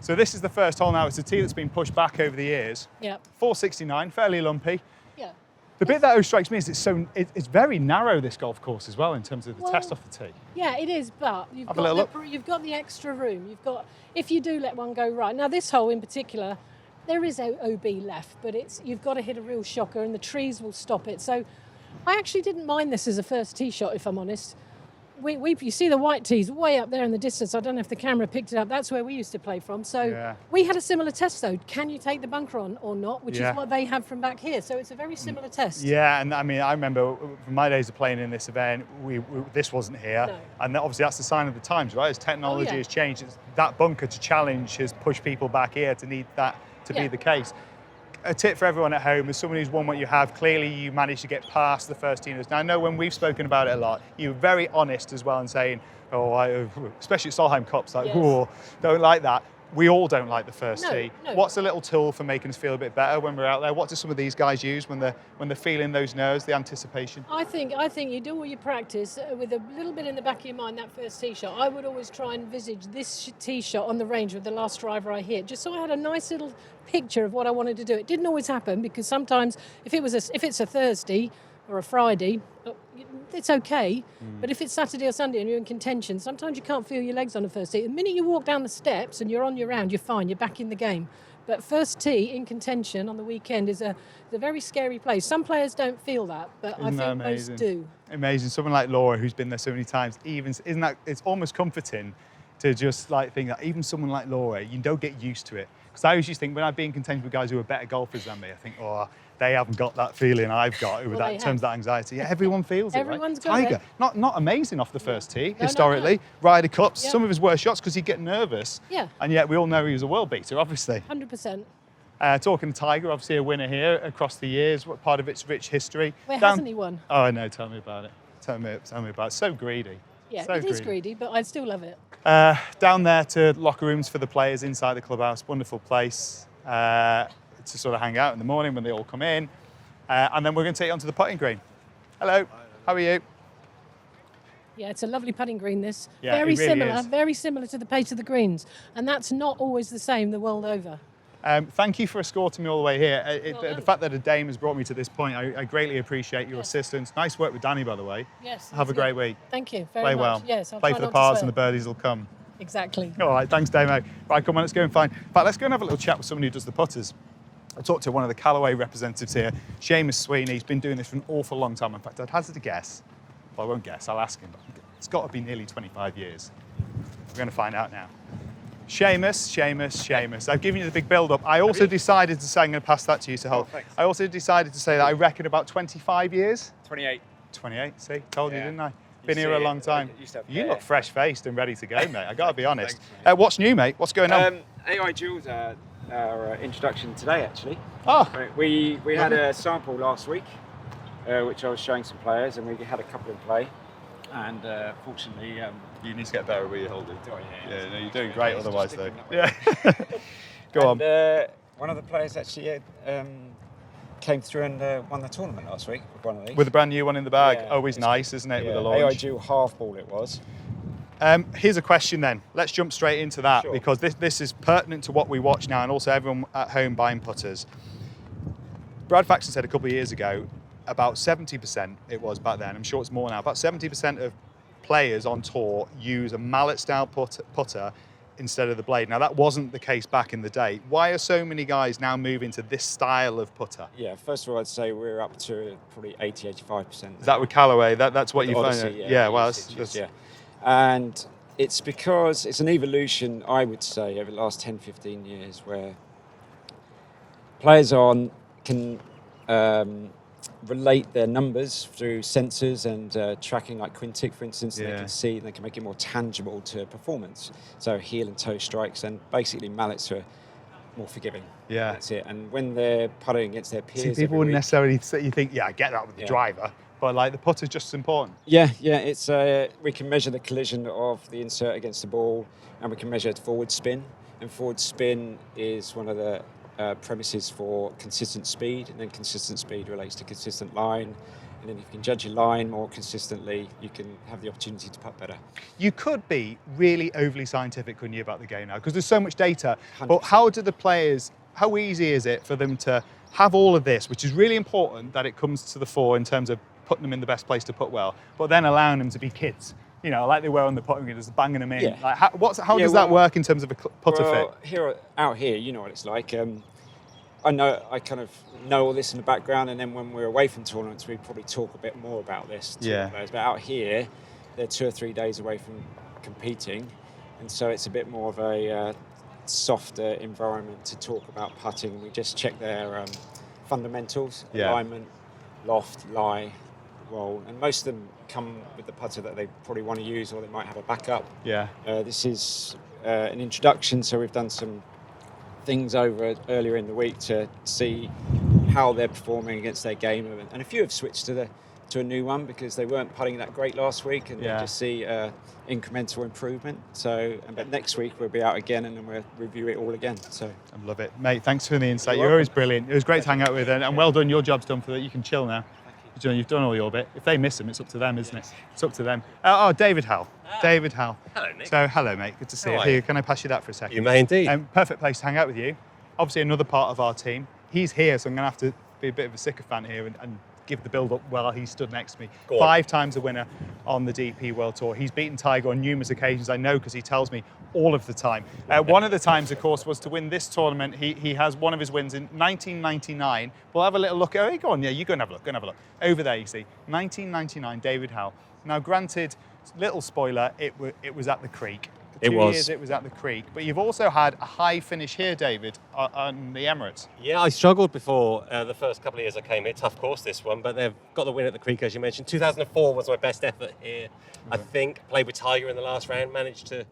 So this is the first hole now. It's a tee that's been pushed back over the years. Yeah. 469, fairly lumpy. Yeah. The bit that always strikes me is it's very narrow, this golf course as well, in terms of the test off the tee. Yeah, it is, but you've got the extra room. You've got, if you do let one go right. Now this hole in particular, there is OB left, but you've got to hit a real shocker and the trees will stop it. So I actually didn't mind this as a first tee shot, if I'm honest. You see the white tees way up there in the distance. I don't know if the camera picked it up. That's where we used to play from. So we had a similar test, though. Can you take the bunker on or not? Which is what they have from back here. So it's a very similar test. Yeah, and I mean, I remember from my days of playing in this event, this wasn't here. No. And obviously that's the sign of the times, right? As technology has changed, that bunker to challenge has pushed people back here to need that to be the case. A tip for everyone at home, as someone who's won what you have, clearly you managed to get past the first teamers. Now, I know when we've spoken about it a lot, you were very honest as well in saying, especially at Solheim Cups, like, don't like that. We all don't like the first tee. No. What's a little tool for making us feel a bit better when we're out there? What do some of these guys use when they're feeling those nerves, the anticipation? I think you do all your practice with a little bit in the back of your mind, that first tee shot. I would always try and envisage this tee shot on the range with the last driver I hit, just so I had a nice little picture of what I wanted to do. It didn't always happen because sometimes if it's a Thursday, or a Friday, it's okay. But if it's Saturday or Sunday and you're in contention, sometimes you can't feel your legs on the first tee. The minute you walk down the steps and you're on your round, you're fine. You're back in the game. But first tee in contention on the weekend is a very scary place. Some players don't feel that, but I think most do. Amazing. Someone like Laura, who's been there so many times, it's almost comforting to just like think that even someone like Laura, you don't get used to it. Because I always just think when I've been in contention with guys who are better golfers than me, I think, they haven't got that feeling I've got in terms of that anxiety. Yeah, everyone feels Everyone's it, right? got Tiger, it. not amazing off the first tee, historically. Ryder Cups, Yeah. some of his worst shots because he'd get nervous. Yeah. And yet we all know he was a world beater, obviously. 100%. Talking to Tiger, obviously a winner here across the years. What part of its rich history? Where hasn't he won? Oh, I know. Tell me about it. Tell me about it. So greedy. Yeah, so it is greedy, but I still love it. Down there to locker rooms for the players inside the clubhouse. Wonderful place to sort of hang out in the morning when they all come in. And then we're going to take you onto the putting green. Hello. How are you? Yeah, it's a lovely putting green, this. Yeah, very it really similar, is. very similar to the pace of the greens. And that's not always the same the world over. Thank you for escorting me all the way here. Well The done. fact that a dame has brought me to this point, I greatly appreciate your assistance. Nice work with Danny, by the way. Yes. Have a great week. Thank you very Play much. well. Yes, I'll Play try for the not to pars and the swear. birdies will come. Exactly. All right, thanks, Damo. Right, come on, let's go and find. In fact, let's go and have a little chat with someone who does the putters. I talked to one of the Callaway representatives here, Seamus Sweeney. He's been doing this for an awful long time. In fact, I'd hazard a guess. Well, I won't guess, I'll ask him. But it's got to be nearly 25 years. We're going to find out now. Seamus. I've given you the big build-up. I also decided to say, I'm going to pass that to you to help. thanks. I also decided to say that I reckon about 25 years. 28. 28, see? Told you, Yeah. didn't I? You Been here see a it. long time. I used to have You hair. look fresh-faced and ready to go, mate. I got to be honest. Thanks, mate. What's new, mate? What's going on? AI Jewels, our introduction today, actually. Oh, We had a sample last week, which I was showing some players, and we had a couple in play. And fortunately, you need to get better with your holding. oh, Yeah, no, you're doing great It's just otherwise, though. sticking that way. Yeah. Go on. One of the players actually came through and won the tournament last week with one of these. With a brand new one in the bag. Yeah, Always it's- nice, isn't it, with a AI launch? Jewel half ball it was. Here's a question then. Let's jump straight into that Sure. because this is pertinent to what we watch now and also everyone at home buying putters. Brad Faxon said a couple of years ago, about 70%, it was back then, I'm sure it's more now, about 70% of players on tour use a mallet-style putter instead of the blade. Now, that wasn't the case back in the day. Why are so many guys now moving to this style of putter? Yeah, first of all, I'd say we're up to probably 80-85%. Is that with Callaway? That's what you Odyssey, find? yeah, Well, usage, that's yeah. And it's because it's an evolution, I would say, over the last 10, 15 years where players can relate their numbers through sensors and tracking, like Quintic, for instance, and they can see and they can make it more tangible to performance. So heel and toe strikes, and basically mallets are more forgiving. Yeah. That's it. And when they're putting against their peers, See, people every wouldn't week- necessarily say, you think, yeah, I get that with the Yeah. driver, but like the putter's just as important. Yeah, it's we can measure the collision of the insert against the ball, and we can measure forward spin. And forward spin is one of the premises for consistent speed, and then consistent speed relates to consistent line. And then if you can judge your line more consistently, you can have the opportunity to putt better. You could be really overly scientific, couldn't you, about the game now? Because there's so much data. But 100%. how easy is it for them to have all of this, which is really important that it comes to the fore in terms of putting them in the best place to putt well, but then allowing them to be kids, you know, like they were on the putting green, just banging them in. Yeah. Like how does that work in terms of a putter fit? Out here, you know what it's like. I kind of know all this in the background, and then when we're away from tournaments, we probably talk a bit more about this to the players. But out here, they're 2 or 3 days away from competing, and so it's a bit more of a softer environment to talk about putting. We just check their fundamentals, alignment, loft, lie, roll, and most of them come with the putter that they probably want to use, or they might have a backup. This is an introduction, so we've done some things earlier in the week to see how they're performing against their game, and a few have switched to a new one because they weren't putting that great last week, and they just see incremental improvement. But next week we'll be out again, and then we'll review it all again. So I love it, mate. Thanks for the insight. You're You're always brilliant. It was great to hang out with, and well done. Your job's done for that. You can chill now. You've done all your bit. If they miss them, it's up to them, isn't it? It's up to them. David Howell. David Howell. Hello, Nick. So, hello, mate. Good to see How you. are Here, you? can I pass you that for a second? You may indeed. Perfect place to hang out with you. Obviously, another part of our team. He's here, so I'm going to have to be a bit of a sycophant here and give the build up while he stood next to me. 5 times a winner on the DP World Tour. He's beaten Tiger on numerous occasions, I know, because he tells me all of the time. One of the times, of course, was to win this tournament. He has one of his wins in 1999. We'll have a little look. Oh, go on, yeah, you go and have a look. Go and have a look. Over there, you see, 1999, David Howe. Now, granted, little spoiler, it was at the Creek. For 2 years it was at the Creek. But you've also had a high finish here, David, on the Emirates. Yeah, I struggled before the first couple of years I came here. Tough course, this one, but they've got the win at the Creek, as you mentioned. 2004 was my best effort here. I think played with Tiger in the last round, managed to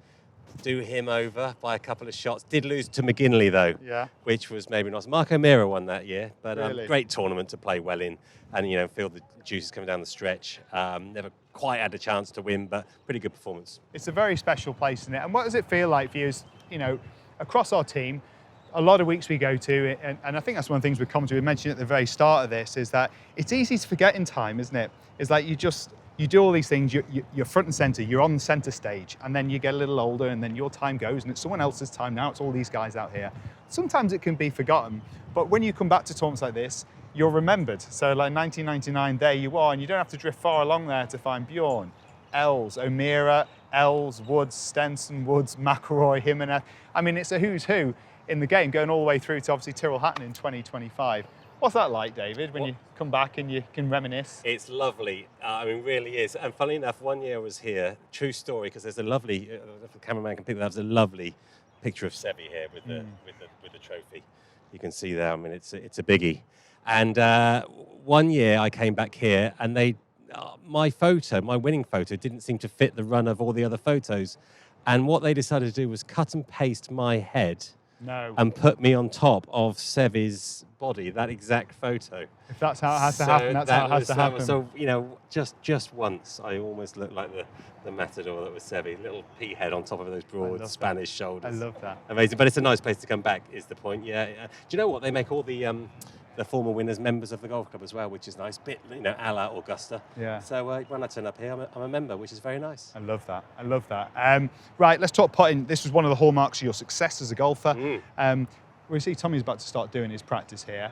do him over by a couple of shots. Did lose to McGinley, though, which was maybe not. Marco Mira won that year, but great tournament to play well in and, you know, feel the juices coming down the stretch. Never quite had a chance to win, but pretty good performance. It's a very special place, isn't it? And what does it feel like for you, you know, across our team, a lot of weeks we go to, and I think that's one of the things we come to, we mentioned at the very start of this, is that it's easy to forget in time, isn't it? It's like you do all these things, you're front and centre, you're on the centre stage, and then you get a little older and then your time goes and it's someone else's time now, it's all these guys out here. Sometimes it can be forgotten, but when you come back to tournaments like this, you're remembered. So like 1999, there you are, and you don't have to drift far along there to find Bjorn, Els, O'Meara, Els, Woods, Stenson, Woods, McIlroy, Jimenez. I mean, it's a who's who in the game, going all the way through to obviously Tyrrell Hatton in 2025. What's that like, David, when you come back and you can reminisce? It's lovely. I mean, really is. And funny enough, one year I was here, true story, because there's a lovely, if the cameraman can pick that up, there's a lovely picture of Seve here with the trophy. You can see there, I mean, it's a biggie. And one year I came back here and my winning photo didn't seem to fit the run of all the other photos. And what they decided to do was cut and paste my head and put me on top of Seve's body, that exact photo. If that's how it has to happen, that's how it has to happen. So, you know, just once, I almost looked like the matador that was Seve, little pea head on top of those broad Spanish shoulders. I love that. Amazing, but it's a nice place to come back, is the point, yeah. Do you know what? They make all the former winners members of the golf club as well, which is nice. Bit, you know, a la Augusta. Yeah. So when I turn up here, I'm a member, which is very nice. I love that. I love that. Right, let's talk putting. This was one of the hallmarks of your success as a golfer. We see Tommy's about to start doing his practice here.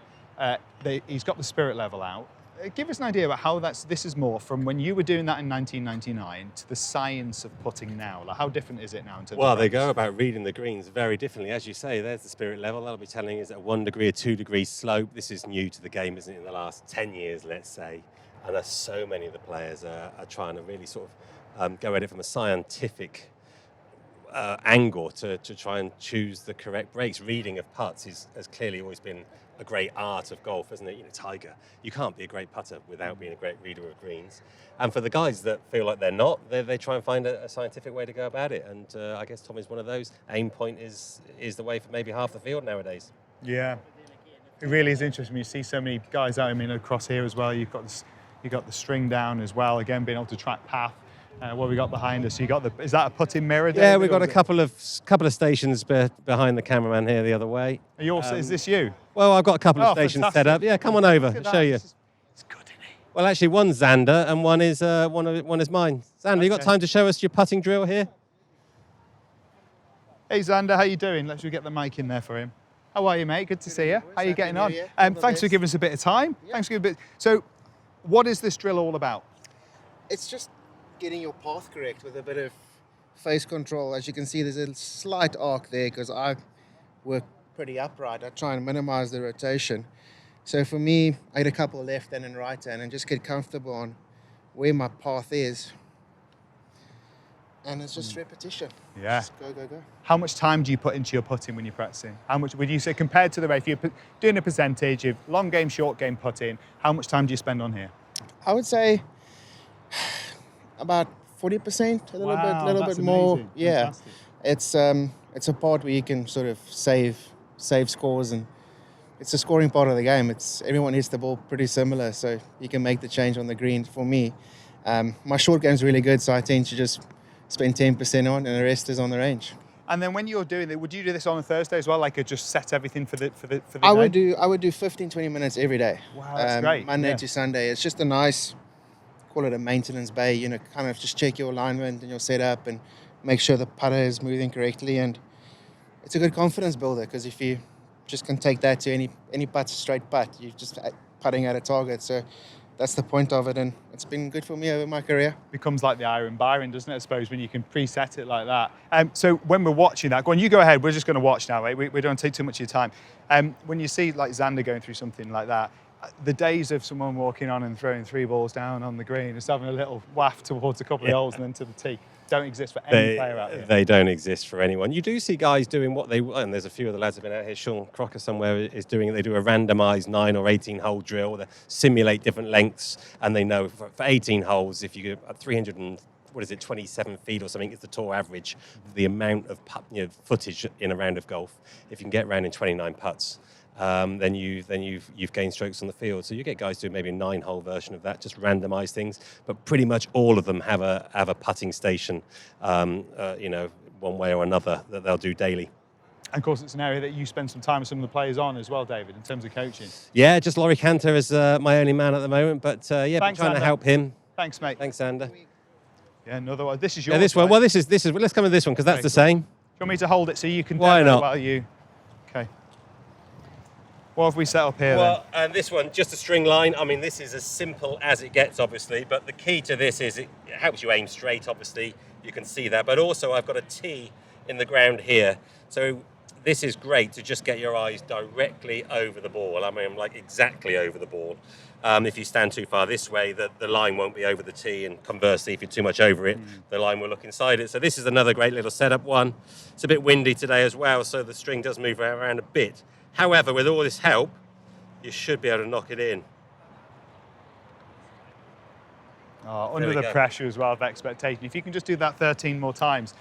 He's got the spirit level out. Give us an idea about how this is more from when you were doing that in 1999 to the science of putting now. Like, how different is it now? Well, they go about reading the greens very differently. As you say, there's the spirit level. That'll be telling us at 1 degree or 2 degrees slope. This is new to the game, isn't it, in the last 10 years, let's say. And there's so many of the players are trying to really sort of go at it from a scientific angle to try and choose the correct breaks. Reading of putts has clearly always been a great art of golf, isn't it? You know, Tiger, you can't be a great putter without being a great reader of greens. And for the guys that feel like they're not, they try and find a scientific way to go about it. And I guess Tommy's one of those. Aim point is the way for maybe half the field nowadays. Yeah, it really is interesting when you see so many guys out. I mean, across here as well, you've got the string down as well. Again, being able to track path. What we got behind us? You got is that a putting mirror? David, yeah, we've got a couple of stations behind the cameraman here the other way. Are you also, is this you? Well, I've got a couple of stations set up. Yeah, come on over. I'll show you. It's good, isn't it? Well, actually, one's Zander and one is mine. Zander, you got time to show us your putting drill here? Hey, Zander, how you doing? Let's get the mic in there for him. How are you, mate? Good to see you. How are you getting on? Thanks for giving us a bit of time. Yeah. Thanks for giving a bit. So, what is this drill all about? It's just getting your path correct with a bit of face control. As you can see, there's a slight arc there because I work pretty upright. I try and minimize the rotation. So for me, I hit a couple left hand and right hand and just get comfortable on where my path is. And it's just repetition. Yeah. Just go, go, go. How much time do you put into your putting when you're practicing? How much would you say, compared to the way, if you're doing a percentage of long game, short game putting, how much time do you spend on here? I would say about 40%, a little bit more. Amazing. Yeah, fantastic. It's a part where you can sort of save scores, and it's a scoring part of the game. Everyone hits the ball pretty similar, so you can make the change on the green. For me, my short game's really good, so I tend to just spend 10% on, and the rest is on the range. And then when you're doing it, would you do this on a Thursday as well? Like just set everything for the day? I would do 15, 20 minutes every day. Wow, that's great. Monday to Sunday. It's just a nice, call it a maintenance bay, you know, kind of just check your alignment and your setup and make sure the putter is moving correctly. And it's a good confidence builder because if you just can take that to any putt, straight putt, you're just putting at a target. So that's the point of it, and it's been good for me over my career. Becomes like the Iron Byron, doesn't it, I suppose, when you can preset it like that. So when we're watching that, go on, you go ahead, we're just going to watch now, right? We don't take too much of your time. When you see like Zander going through something like that, the days of someone walking on and throwing 3 balls down on the green, just having a little waft towards a couple of holes and then to the tee, don't exist for any player out there. They don't exist for anyone. You do see guys doing what they, and there's a few of the lads have been out here. Sean Crocker somewhere is doing it. They do a randomised 9 or 18 hole drill. They simulate different lengths, and they know for 18 holes, if you go 27 feet or something is the tour average, the amount of footage in a round of golf. If you can get around in 29 putts, then you've gained strokes on the field. So you get guys doing maybe a 9-hole version of that, just randomise things. But pretty much all of them have a putting station, one way or another that they'll do daily. And of course, it's an area that you spend some time with some of the players on as well, David, in terms of coaching. Yeah, just Laurie Cantor is my only man at the moment, but Thanks, trying Zander. to help him. Thanks, mate. Thanks, Zander. Yeah, another one. This is yours. Yeah, this one. right? Well, this is. Let's come with this one because that's Okay, the cool. same. Do you want me to hold it so you can Why demo not? while you... Okay. What have we set up here Well, and this one, just a string line. I mean, this is as simple as it gets, obviously, but the key to this is it helps you aim straight, obviously. You can see that. But also, I've got a tee in the ground here. So this is great to just get your eyes directly over the ball. I mean, like exactly over the ball. If you stand too far this way, the line won't be over the tee, and conversely, if you're too much over it, the line will look inside it. So this is another great little setup one. It's a bit windy today as well, so the string does move around a bit. However, with all this help, you should be able to knock it in. Under the pressure as well of expectation. If you can just do that 13 more times.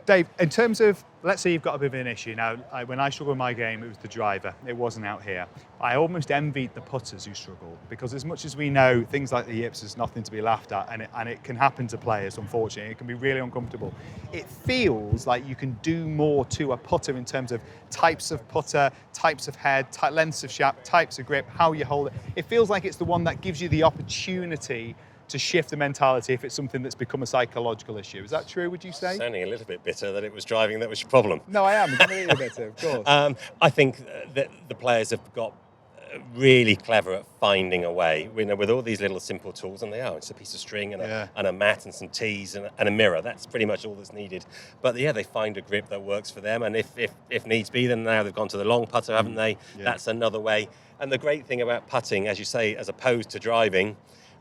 Dave, in terms of, let's say you've got a bit of an issue. Now, when I struggled with my game, it was the driver. It wasn't out here. I almost envied the putters who struggle, because as much as we know things like the yips is nothing to be laughed at, and it can happen to players, unfortunately. It can be really uncomfortable. It feels like you can do more to a putter in terms of types of putter, types of head, lengths of shaft, types of grip, how you hold it. It feels like it's the one that gives you the opportunity to shift the mentality if it's something that's become a psychological issue. Is that true, would you say? Sounding a little bit bitter that it was driving that was your problem. No, I am. I'm a little bitter, of course. I think that the players have got really clever at finding a way. You know, with all these little simple tools, and they are. It's a piece of string and a mat and some tees and a mirror. That's pretty much all that's needed. But yeah, they find a grip that works for them. And if needs be, then now they've gone to the long putter, haven't they? Yeah. That's another way. And the great thing about putting, as you say, as opposed to driving,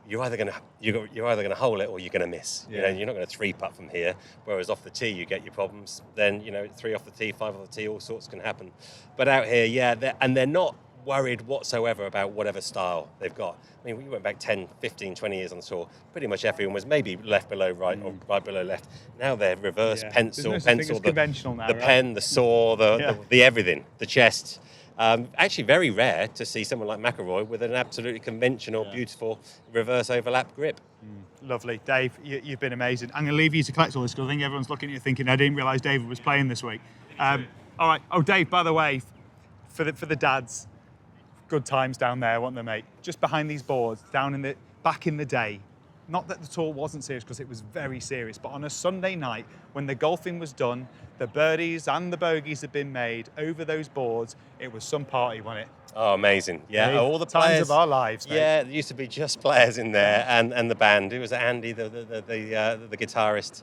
you're either going to hole it or you're going to miss. Yeah. You know, you're not going to 3-putt from here. Whereas off the tee, you get your problems. Then 3 off the tee, 5 off the tee, all sorts can happen. But out here, they're not worried whatsoever about whatever style they've got. I mean, we went back 10, 15, 20 years on the tour. Pretty much everyone was maybe left below right or right below left. Now they're reverse pencil, conventional now, the pen, the saw, the everything, the chest. Actually, very rare to see someone like McIlroy with an absolutely conventional, beautiful reverse overlap grip. Lovely. Dave, you've been amazing. I'm going to leave you to collect all this because I think everyone's looking at you thinking, I didn't realise David was playing this week. All right. Oh, Dave, by the way, for the dads, good times down there, weren't they, mate? Just behind these boards, back in the day. Not that the tour wasn't serious, because it was very serious, but on a Sunday night when the golfing was done, the birdies and the bogeys had been made over those boards, it was some party, wasn't it? Oh, amazing. Yeah, Really? all the Times players of our lives, mate. Yeah, there used to be just players in there and the band. It was Andy, the guitarist.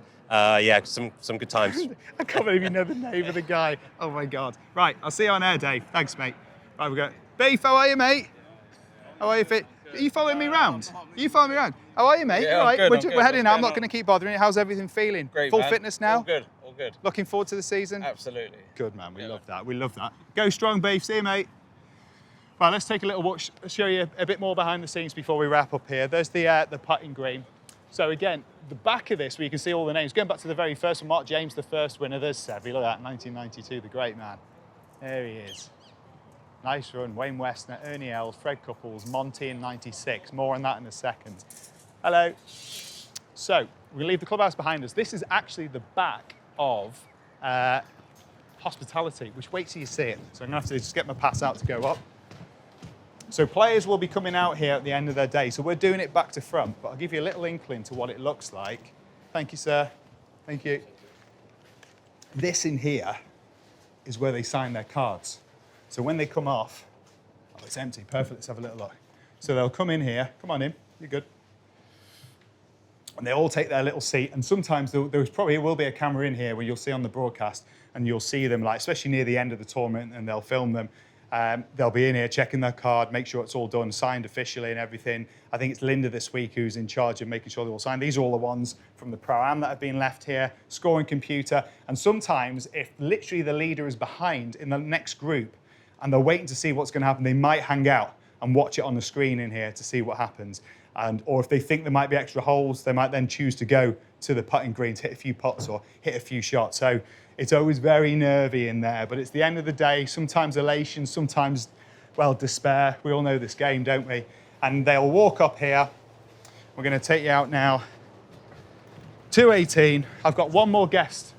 Some good times. I can't believe you know the name of the guy. Oh, my God. Right, I'll see you on air, Dave. Thanks, mate. Right, we go. Beef, how are you, mate? How are you, fit? Are you following me around? How are you, mate? Yeah, all right, I'm good. we're heading now. I'm not going to keep bothering you. How's everything feeling? Great, Full man. fitness now? All good. Looking forward to the season? Absolutely. Good, man. We love that. Go strong, Beef. See you, mate. Right, let's take a little watch, show you a bit more behind the scenes before we wrap up here. There's the putting green. So again, the back of this, where you can see all the names. Going back to the very first one, Mark James, the first winner. There's Sevy, look at that, 1992, the great man. There he is. Nice run. Wayne Westner, Ernie Els, Fred Couples, Monty in 96. More on that in a second. Hello. So, we're going to leave the clubhouse behind us. This is actually the back of hospitality, which wait till you see it. So I'm going to have to just get my pass out to go up. So players will be coming out here at the end of their day. So we're doing it back to front, but I'll give you a little inkling to what it looks like. Thank you, sir. Thank you. This in here is where they sign their cards. So when they come off, oh, it's empty. Perfect. Let's have a little look. So they'll come in here. Come on in. You're good. And they all take their little seat. And sometimes there probably will be a camera in here where you'll see on the broadcast, and you'll see them, like, especially near the end of the tournament, and they'll film them. They'll be in here checking their card, make sure it's all done, signed officially and everything. I think it's Linda this week who's in charge of making sure they're all signed. These are all the ones from the Pro-Am that have been left here, scoring computer. And sometimes if literally the leader is behind in the next group and they're waiting to see what's going to happen, they might hang out and watch it on the screen in here to see what happens. Or if they think there might be extra holes, they might then choose to go to the putting greens, hit a few putts or hit a few shots. So it's always very nervy in there, but it's the end of the day, sometimes elation, sometimes, well, despair. We all know this game, don't we? And they'll walk up here. We're going to take you out now. 218. I've got one more guest.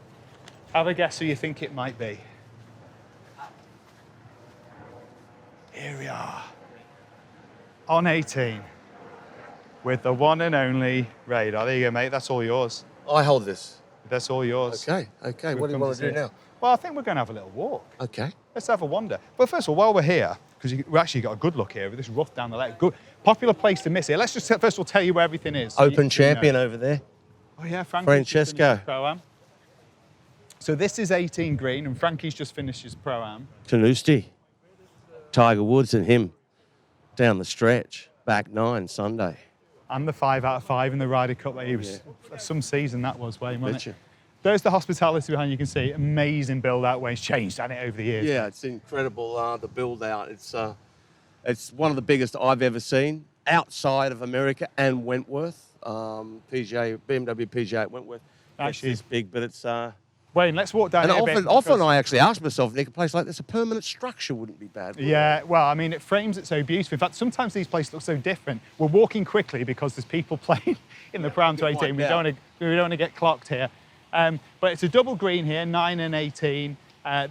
Have a guess who you think it might be. Here we are. On 18. With the one and only Radar. There you go, mate. That's all yours. I hold this. That's all yours. Okay. What do you want to do now? Well, I think we're going to have a little walk. Okay. Let's have a wander. Well, first of all, while we're here, because we actually got a good look here with this rough down the left. Good, popular place to miss it. Let's just first of all tell you where everything is. Open champion over there. Oh yeah, Francesco. Pro-Am. So this is 18 green, and Frankie's just finished his Pro-Am. Tanusti. Tiger Woods and him down the stretch. Back 9 Sunday. And the 5 out of 5 in the Ryder Cup. He was some season that was, Wayne, wasn't it? Betcha. There's the hospitality behind. You can see amazing build out. Wayne's changed, hasn't it, over the years? Yeah, it's incredible, the build out. It's one of the biggest I've ever seen outside of America and Wentworth. BMW PGA at Wentworth. Actually, it's big, but it's... Wayne, let's walk down. And often I actually ask myself, Nick, a place like this, a permanent structure wouldn't be bad. Yeah, well, I mean, it frames it so beautifully. In fact, sometimes these places look so different. We're walking quickly because there's people playing in the Pro-Am to 18. We don't want to get clocked here. But it's a double green here, 9 and 18.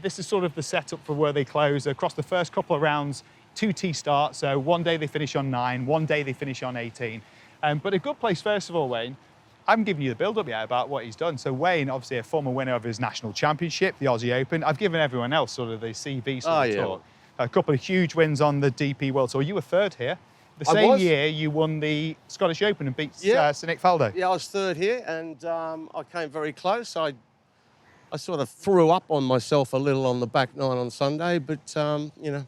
This is sort of the setup for where they close. Across the first couple of rounds, 2 tee starts. So one day they finish on 9, one day they finish on 18. But a good place, first of all, Wayne, I'm giving you the build-up yet about what he's done. So Wayne, obviously a former winner of his national championship, the Aussie Open. I've given everyone else sort of the CV sort of tour. A couple of huge wins on the DP World Tour. You were third here. The same year you won the Scottish Open and beat Sir Nick Faldo. Yeah, I was third here, and I came very close. I sort of threw up on myself a little on the back 9 on Sunday, but, you know,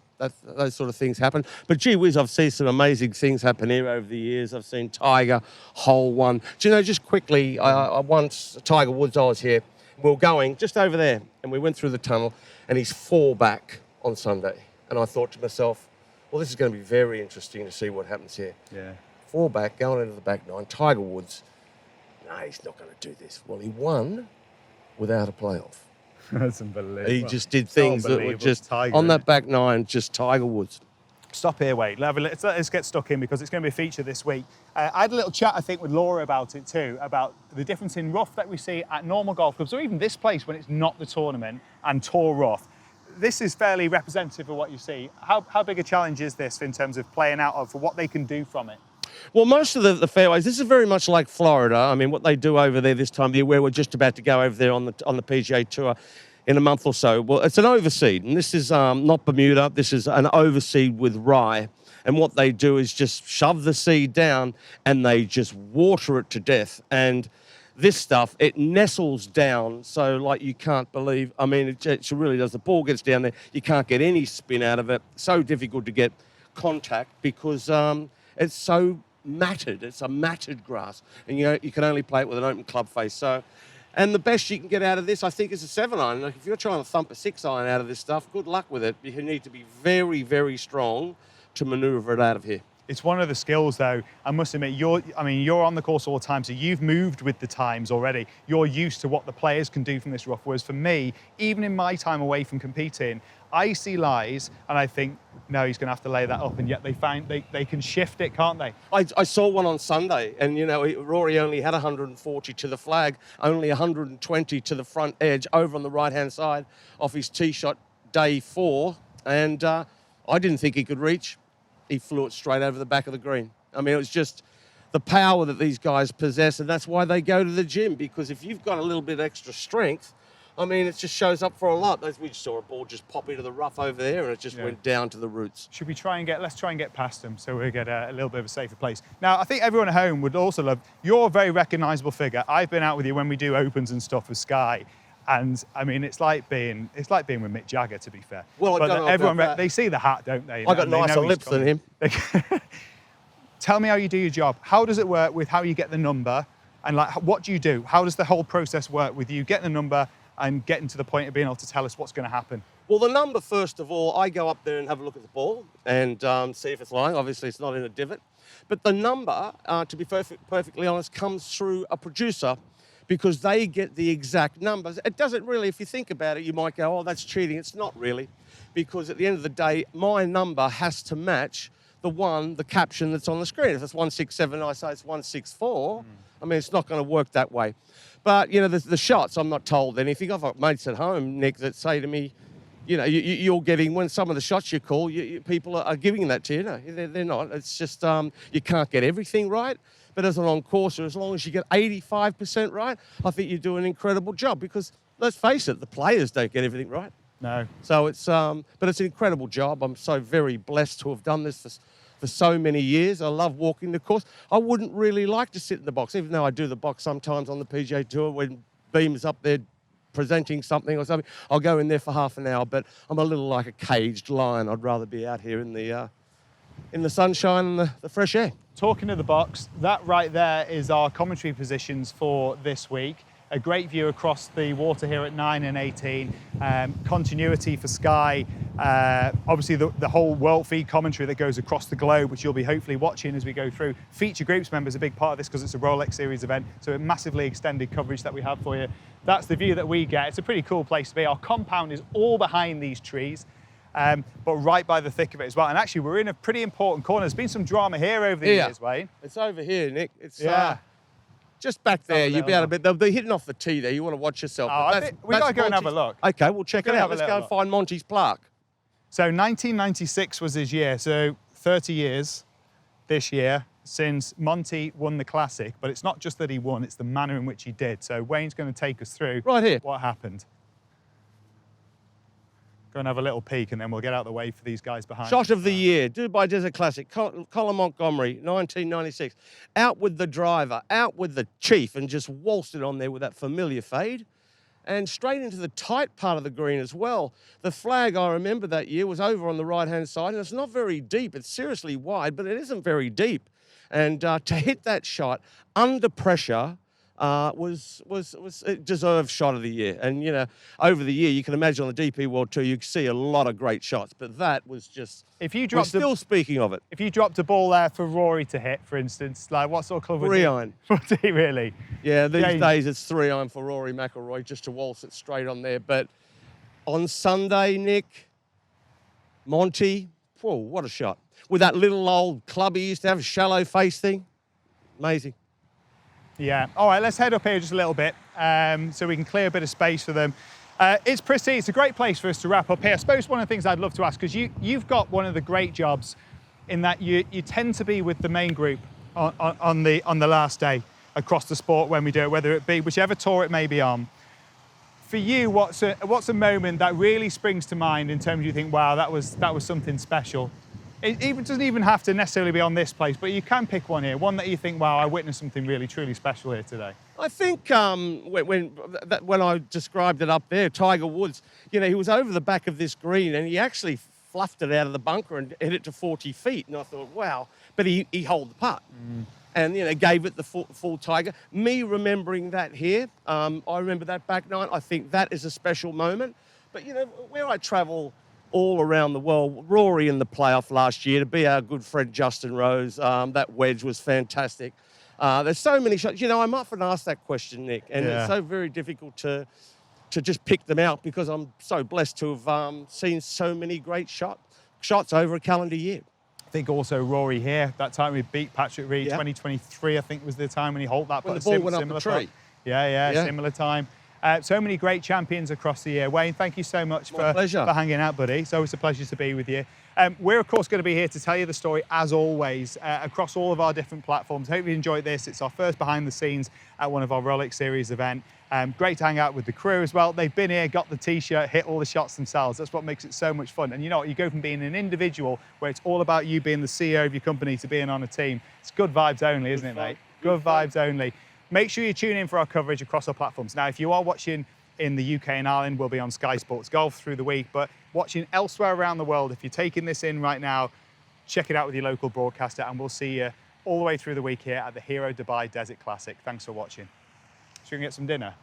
those sort of things happen. But gee whiz, I've seen some amazing things happen here over the years. I've seen Tiger, hole 1. Do you know, just quickly, I once, Tiger Woods, I was here. We were going just over there, and we went through the tunnel, and he's 4 back on Sunday. And I thought to myself, well, this is going to be very interesting to see what happens here. Yeah. 4 back, going into the back 9. Tiger Woods, no, he's not going to do this. Well, he won without a playoff. That's unbelievable. He just did things that were just, Tiger, on that back 9, just Tiger Woods. Stop here, Wade. Let's get stuck in because it's going to be a feature this week. I had a little chat, I think, with Laura about it too, about the difference in rough that we see at normal golf clubs, or even this place when it's not the tournament, and tour rough. This is fairly representative of what you see. How big a challenge is this in terms of playing out of what they can do from it? Well, most of the fairways, this is very much like Florida. I mean, what they do over there this time of year, where we're just about to go over there on the PGA Tour in a month or so. Well, it's an overseed, and this is not Bermuda. This is an overseed with rye. And what they do is just shove the seed down, and they just water it to death. And this stuff, it nestles down, so like you can't believe. I mean, it really does. The ball gets down there, you can't get any spin out of it. So difficult to get contact because it's so matted. It's a matted grass, and you can only play it with an open club face. So, and the best you can get out of this, I think, is a 7-iron. Like if you're trying to thump a 6-iron out of this stuff, good luck with it. You need to be very, very strong to manoeuvre it out of here. It's one of the skills, though. I must admit, you're on the course all the time, so you've moved with the times already. You're used to what the players can do from this rough. Whereas for me, even in my time away from competing, I see lies and I think, no, he's going to have to lay that up. And yet they can shift it, can't they? I saw one on Sunday, and Rory only had 140 to the flag, only 120 to the front edge, over on the right-hand side off his tee shot, day 4, and I didn't think he could reach. He flew it straight over the back of the green. I mean, it was just the power that these guys possess, and that's why they go to the gym, because if you've got a little bit extra strength, I mean, it just shows up for a lot. We saw a ball just pop into the rough over there, and it just went down to the roots. Should we let's try and get past them so we get a little bit of a safer place. Now, I think everyone at home would also love, you're a very recognisable figure. I've been out with you when we do opens and stuff with Sky. And I mean, it's like being with Mick Jagger, to be fair. Well, but everyone, they see the hat, don't they? I got nicer lips than him. Tell me how you do your job. How does it work with how you get the number? And like, what do you do? How does the whole process work with you getting the number and getting to the point of being able to tell us what's going to happen? Well, the number, first of all, I go up there and have a look at the ball and see if it's lying. Obviously, it's not in a divot. But the number, to be perfectly honest, comes through a producer because they get the exact numbers. It doesn't really, if you think about it, you might go, oh, that's cheating. It's not really, because at the end of the day, my number has to match the caption that's on the screen. If it's 167, I say it's 164. I mean, it's not going to work that way. But, you know, the shots, I'm not told anything. I've got mates at home, Nick, that say to me, you know, you're getting, when some of the shots you call, people are giving that to you. No, they're not. It's just you can't get everything right. But as a long courser, as long as you get 85% right, I think you do an incredible job because, let's face it, the players don't get everything right. No. So it's, but it's an incredible job. I'm so very blessed to have done this for so many years. I love walking the course. I wouldn't really like to sit in the box, even though I do the box sometimes on the PGA Tour when Beam's up there presenting something or something. I'll go in there for half an hour, but I'm a little like a caged lion. I'd rather be out here in the sunshine and the fresh air. Talking of the box, that right there is our commentary positions for this week. A great view across the water here at 9 and 18. Continuity for Sky. Obviously, the whole world feed commentary that goes across the globe, which you'll be hopefully watching as we go through. Feature groups members are a big part of this because it's a Rolex Series event, so a massively extended coverage that we have for you. That's the view that we get. It's a pretty cool place to be. Our compound is all behind these trees, but right by the thick of it as well. And actually, we're in a pretty important corner. There's been some drama here over the years, Wayne. It's over here, Nick. It's just back Oh, there. You'll be able to. They'll be hitting off the tee there. You want to watch yourself. We got to go and have a look. Okay, we'll check it out. Let's go and find Monty's plaque. So 1996 was his year. So 30 years this year since Monty won the Classic. But it's not just that he won, it's the manner in which he did. So Wayne's going to take us through what happened. Go and have a little peek and then we'll get out of the way for these guys behind. Shot of the year, Dubai Desert Classic, Colin Montgomery, 1996. Out with the driver, out with the chief, and just waltzed it on there with that familiar fade. And straight into the tight part of the green as well. The flag, I remember that year, was over on the right-hand side, and it's not very deep. It's seriously wide, but it isn't very deep. And to hit that shot under pressure was a deserved shot of the year. And, you know, over the year, you can imagine on the DP World Tour, you see a lot of great shots, but that was just, we're still speaking of it. If you dropped a ball there for Rory to hit, for instance, like what sort of club would 3-iron. Would he really? Yeah, these days it's 3-iron for Rory McIlroy just to waltz it straight on there. But on Sunday, Nick, Monty, whoa, what a shot. With that little old club he used to have, a shallow face thing. Amazing. Yeah. All right, let's head up here just a little bit so we can clear a bit of space for them. It's pristine. It's a great place for us to wrap up here. I suppose one of the things I'd love to ask, because you've got one of the great jobs in that you tend to be with the main group on the last day across the sport when we do it, whether it be whichever tour it may be on. For you, what's a moment that really springs to mind in terms of you think, wow, that was something special? It doesn't even have to necessarily be on this place, but you can pick one here, one that you think, wow, I witnessed something really, truly special here today. I think when I described it up there, Tiger Woods, you know, he was over the back of this green and he actually fluffed it out of the bunker and hit it to 40 feet. And I thought, wow, but he held the putt. And, you know, gave it the full Tiger. Me remembering that here, I remember that back nine. I think that is a special moment. But, you know, where I travel all around the world, Rory in the playoff last year, to be our good friend Justin Rose, that wedge was fantastic. There's so many shots. You know, I'm often asked that question, Nick, and it's so very difficult to just pick them out because I'm so blessed to have seen so many great shots over a calendar year. I think also Rory here, that time we beat Patrick Reed, 2023, I think was the time when he holed that. When the ball went up the tree. Yeah, similar time. So many great champions across the year. Wayne, thank you so much for hanging out, buddy. It's always a pleasure to be with you. We're, of course, going to be here to tell you the story, as always, across all of our different platforms. Hope you enjoyed this. It's our first behind the scenes at one of our Rolex Series event. Great to hang out with the crew as well. They've been here, got the T-shirt, hit all the shots themselves. That's what makes it so much fun. And you know what? You go from being an individual, where it's all about you being the CEO of your company, to being on a team. It's good vibes only, isn't it, mate? Good vibes only. Make sure you tune in for our coverage across our platforms. Now, if you are watching in the UK and Ireland, we'll be on Sky Sports Golf through the week. But watching elsewhere around the world, if you're taking this in right now, check it out with your local broadcaster, and we'll see you all the way through the week here at the Hero Dubai Desert Classic. Thanks for watching. Should we get some dinner?